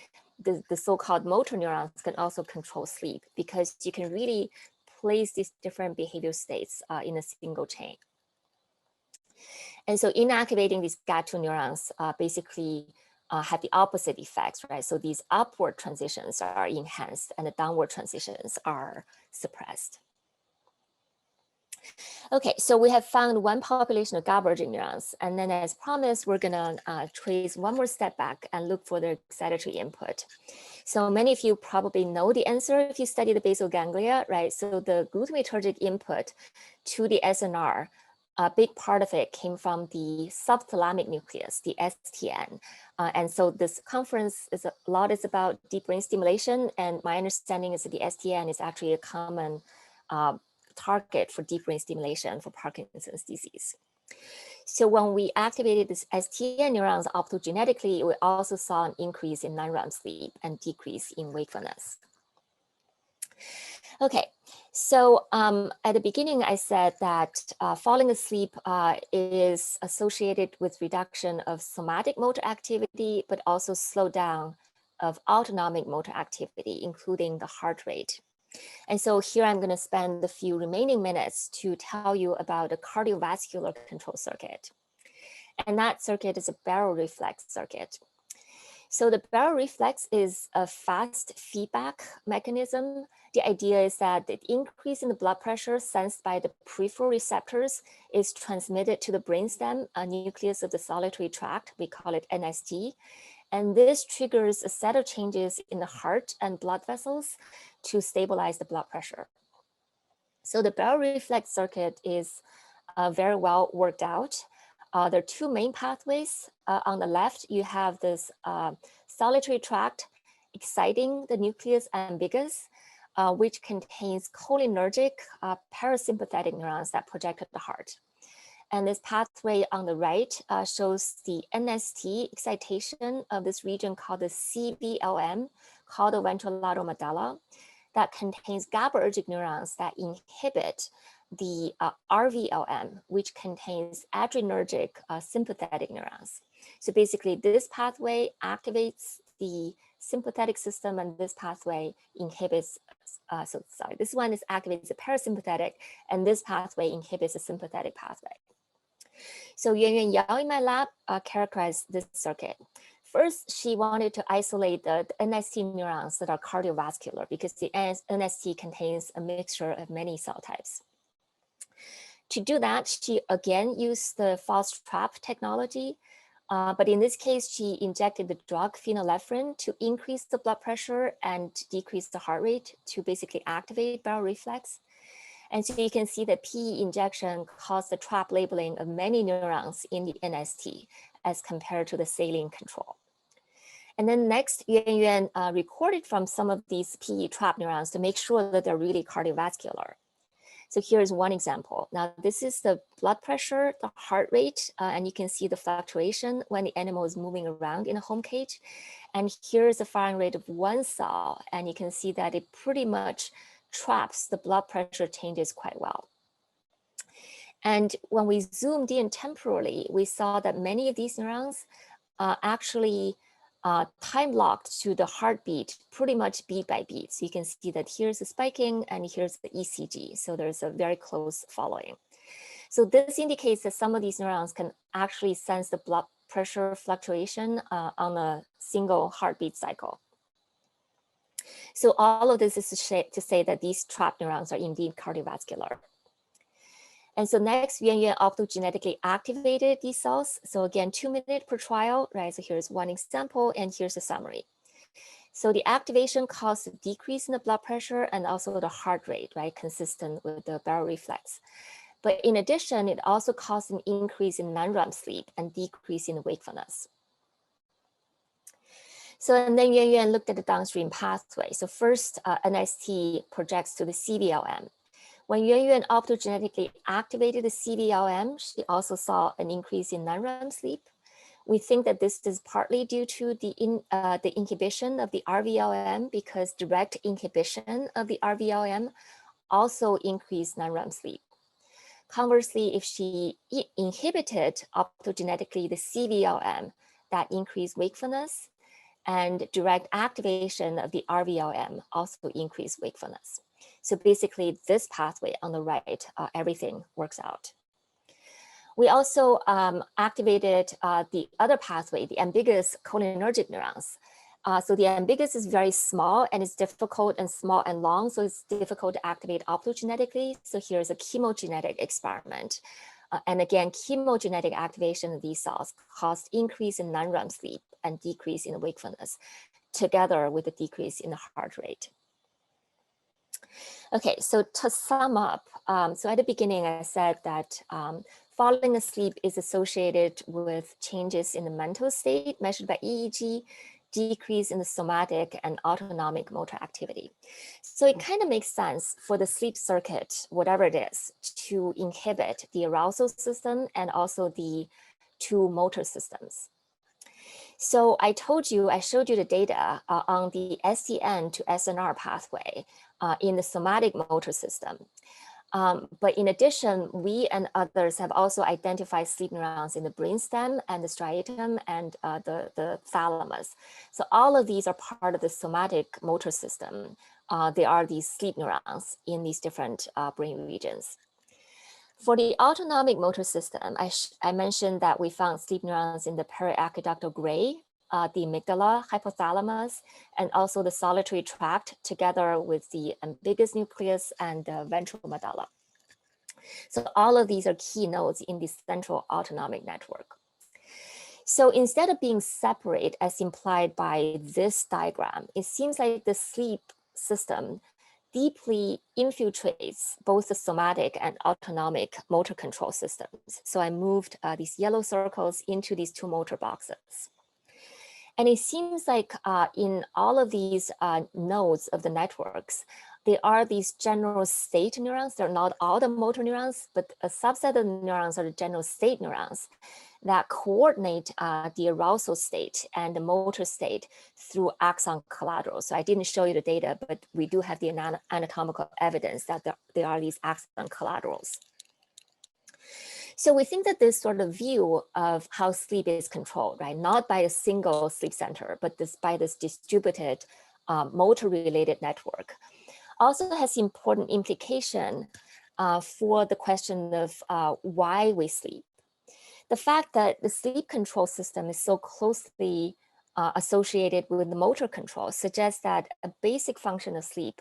the so-called motor neurons can also control sleep, because you can really place these different behavioral states in a single chain. And so inactivating these GAT2 neurons basically have the opposite effects, right? So these upward transitions are enhanced and the downward transitions are suppressed. Okay, so we have found one population of GABAergic neurons, and then as promised, we're gonna trace one more step back and look for the excitatory input. So many of you probably know the answer if you study the basal ganglia, right? So the glutamatergic input to the SNR, a big part of it came from the subthalamic nucleus, the STN. And so this conference is a lot is about deep brain stimulation, and my understanding is that the STN is actually a common target for deep brain stimulation for Parkinson's disease. So when we activated this STN neurons optogenetically, we also saw an increase in non-REM sleep and decrease in wakefulness. Okay, so at the beginning, I said that falling asleep is associated with reduction of somatic motor activity, but also slowdown of autonomic motor activity, including the heart rate. And so here I'm going to spend the few remaining minutes to tell you about a cardiovascular control circuit. And that circuit is a baroreflex circuit. So the baroreflex is a fast feedback mechanism. The idea is that the increase in the blood pressure sensed by the peripheral receptors is transmitted to the brainstem, a nucleus of the solitary tract. We call it NST. And this triggers a set of changes in the heart and blood vessels to stabilize the blood pressure. So the baroreflex circuit is very well worked out. There are two main pathways. On the left, you have this solitary tract exciting the nucleus ambiguous, which contains cholinergic parasympathetic neurons that project at the heart. And this pathway on the right shows the NST excitation of this region called the CVLM, called the ventrolateral medulla, that contains GABAergic neurons that inhibit the RVLM, which contains adrenergic sympathetic neurons. So basically this pathway activates the sympathetic system, and this pathway inhibits, this one is activates the parasympathetic, and this pathway inhibits the sympathetic pathway. So Yuanyuan Yao in my lab characterized this circuit. First, she wanted to isolate the NST neurons that are cardiovascular, because the NST contains a mixture of many cell types. To do that, she again used the false trap technology, but in this case, she injected the drug phenylephrine to increase the blood pressure and decrease the heart rate to basically activate baroreflex. And so you can see that PE injection caused the trap labeling of many neurons in the NST as compared to the saline control. And then next, Yuanyuan recorded from some of these PE trap neurons to make sure that they're really cardiovascular. So here's one example. Now this is the blood pressure, the heart rate, and you can see the fluctuation when the animal is moving around in a home cage. And here's the firing rate of one cell, and you can see that it pretty much traps the blood pressure changes quite well. And when we zoomed in temporally, we saw that many of these neurons actually time locked to the heartbeat pretty much beat by beat. So you can see that here's the spiking and here's the ECG. So there's a very close following. So this indicates that some of these neurons can actually sense the blood pressure fluctuation on a single heartbeat cycle. So all of this is to say that these trapped neurons are indeed cardiovascular. And so next, Yuan Yuan optogenetically activated these cells. So again, 2 minutes per trial, right? So here's one example and here's a summary. So the activation caused a decrease in the blood pressure and also the heart rate, right? Consistent with the baroreflex. But in addition, it also caused an increase in non-REM sleep and decrease in wakefulness. So and then Yuan Yuan looked at the downstream pathway. So first, NST projects to the CVLM. When Yuan Yuan optogenetically activated the CVLM, she also saw an increase in non-REM sleep. We think that this is partly due to the inhibition of the RVLM, because direct inhibition of the RVLM also increased non-REM sleep. Conversely, if she inhibited optogenetically the CVLM, that increased wakefulness, and direct activation of the RVLM also increased wakefulness. So basically this pathway on the right, everything works out. We also activated the other pathway, the ambiguous cholinergic neurons. So the ambiguous is very small and it's difficult and small and long, so it's difficult to activate optogenetically. So here's a chemogenetic experiment. And again, chemogenetic activation of these cells caused increase in non-REM sleep and decrease in wakefulness, together with a decrease in the heart rate. Okay, so to sum up, so at the beginning I said that falling asleep is associated with changes in the mental state measured by EEG, decrease in the somatic and autonomic motor activity. So it kind of makes sense for the sleep circuit, whatever it is, to inhibit the arousal system and also the two motor systems. So I showed you the data on the SCN to SNR pathway in the somatic motor system. But in addition, we and others have also identified sleep neurons in the brainstem and the striatum and the thalamus. So all of these are part of the somatic motor system. There are these sleep neurons in these different brain regions. For the autonomic motor system, I mentioned that we found sleep neurons in the periaqueductal gray, the amygdala, hypothalamus, and also the solitary tract, together with the ambiguous nucleus and the ventral medulla. So all of these are key nodes in the central autonomic network. So instead of being separate as implied by this diagram, it seems like the sleep system deeply infiltrates both the somatic and autonomic motor control systems. So I moved these yellow circles into these two motor boxes. And it seems like in all of these nodes of the networks, there are these general state neurons. They're not all the motor neurons, but a subset of neurons are the general state neurons that coordinate the arousal state and the motor state through axon collateral. So I didn't show you the data, but we do have the anatomical evidence that there are these axon collaterals. So we think that this sort of view of how sleep is controlled, right, not by a single sleep center, but by this distributed motor-related network, also has important implication for the question of why we sleep. The fact that the sleep control system is so closely associated with the motor control suggests that a basic function of sleep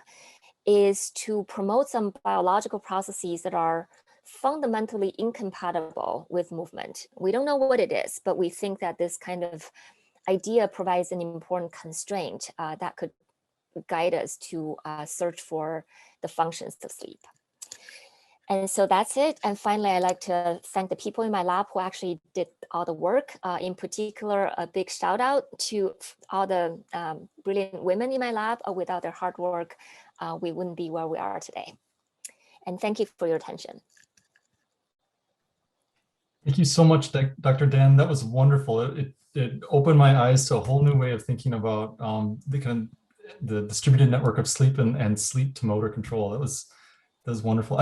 is to promote some biological processes that are fundamentally incompatible with movement. We don't know what it is, but we think that this kind of idea provides an important constraint that could guide us to search for the functions of sleep. And so that's it. And finally, I'd like to thank the people in my lab who actually did all the work. In particular, a big shout out to all the brilliant women in my lab. Without their hard work, we wouldn't be where we are today. And thank you for your attention. Thank you so much, Dr. Dan. That was wonderful. It opened my eyes to a whole new way of thinking about the distributed network of sleep and sleep to motor control. That was wonderful.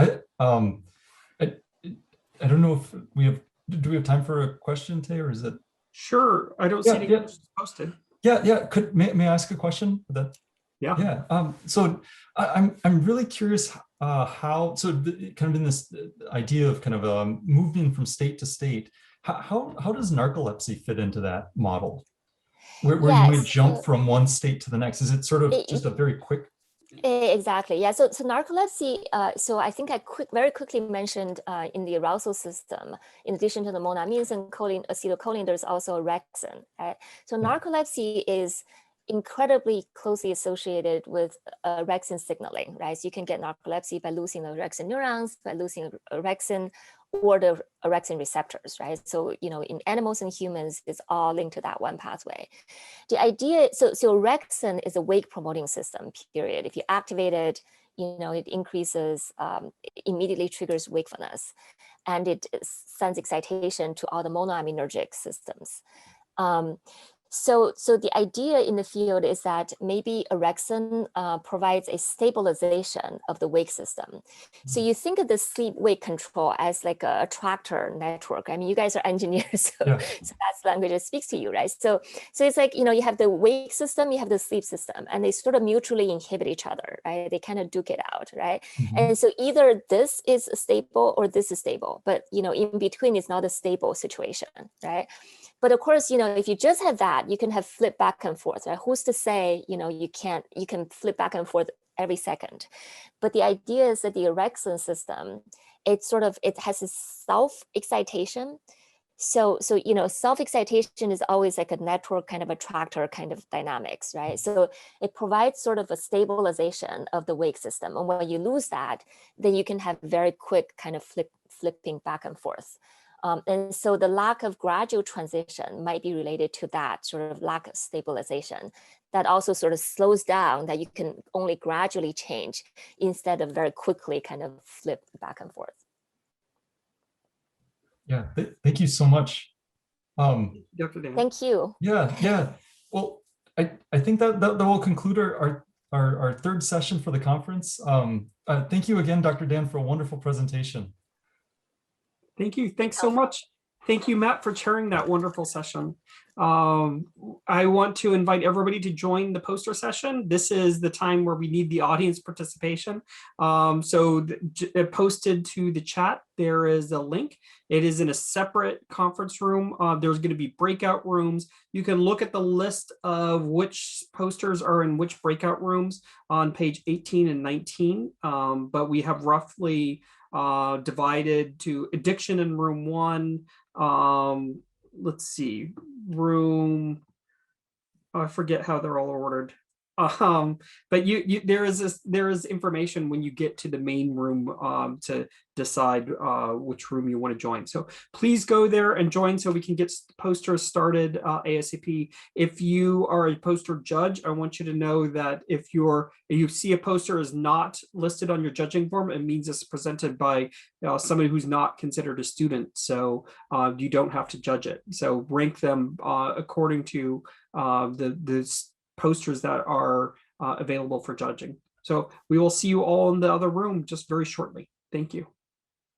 I don't know if do we have time for a question, Tay, or is it? Sure, I don't see Yeah, any yeah. questions posted. Yeah. May I ask a question? Yeah. Yeah. So I'm really curious how, so kind of in this idea of kind of moving from state to state, how does narcolepsy fit into that model? Where you might Yes, jump from one state to the next? Is it sort of just a very quick? Exactly. Yeah. So narcolepsy. So I think I very quickly mentioned in the arousal system, in addition to the monoamines and acetylcholine, there's also orexin. Right? So narcolepsy is incredibly closely associated with orexin signaling. Right. So you can get narcolepsy by losing the orexin neurons, by losing orexin, or the orexin receptors. Right. So in animals and humans, it's all linked to that one pathway. The idea, so orexin is a wake promoting system, period. If you activate it, it increases, immediately triggers wakefulness, and it sends excitation to all the monoaminergic systems. So the idea in the field is that maybe orexin provides a stabilization of the wake system. So you think of the sleep-wake control as like a tractor network. I mean, you guys are engineers, so that's the language that speaks to you, right? So it's like, you have the wake system, you have the sleep system, and they sort of mutually inhibit each other, right? They kind of duke it out, right? And so either this is stable or this is stable, but in between is not a stable situation, right? But of course, if you just have that, you can have flip back and forth, right? Who's to say, you can flip back and forth every second. But the idea is that the orexin system, it has a self-excitation. So self-excitation is always like a network kind of attractor kind of dynamics, right? So it provides sort of a stabilization of the wake system. And when you lose that, then you can have very quick kind of flipping back and forth. And so the lack of gradual transition might be related to that sort of lack of stabilization that also sort of slows down, that you can only gradually change instead of very quickly kind of flip back and forth. Yeah, thank you so much. Dr. Dan. Thank you. Yeah. Well, I think that will conclude our third session for the conference. Thank you again, Dr. Dan, for a wonderful presentation. Thank you. Thanks so much. Thank you, Matt, for chairing that wonderful session. I want to invite everybody to join the poster session. This is the time where we need the audience participation. So posted to the chat, there is a link. It is in a separate conference room. There's going to be breakout rooms. You can look at the list of which posters are in which breakout rooms on page 18 and 19. But we have roughly divided to addiction in room 1. Let's see, room, I forget how they're all ordered. But there is information when you get to the main room to decide which room you want to join. So please go there and join so we can get posters started ASAP. If you are a poster judge, I want you to know that if you see a poster is not listed on your judging form, it means it's presented by somebody who's not considered a student. So you don't have to judge it. So rank them according to the posters that are available for judging. So we will see you all in the other room just very shortly. Thank you.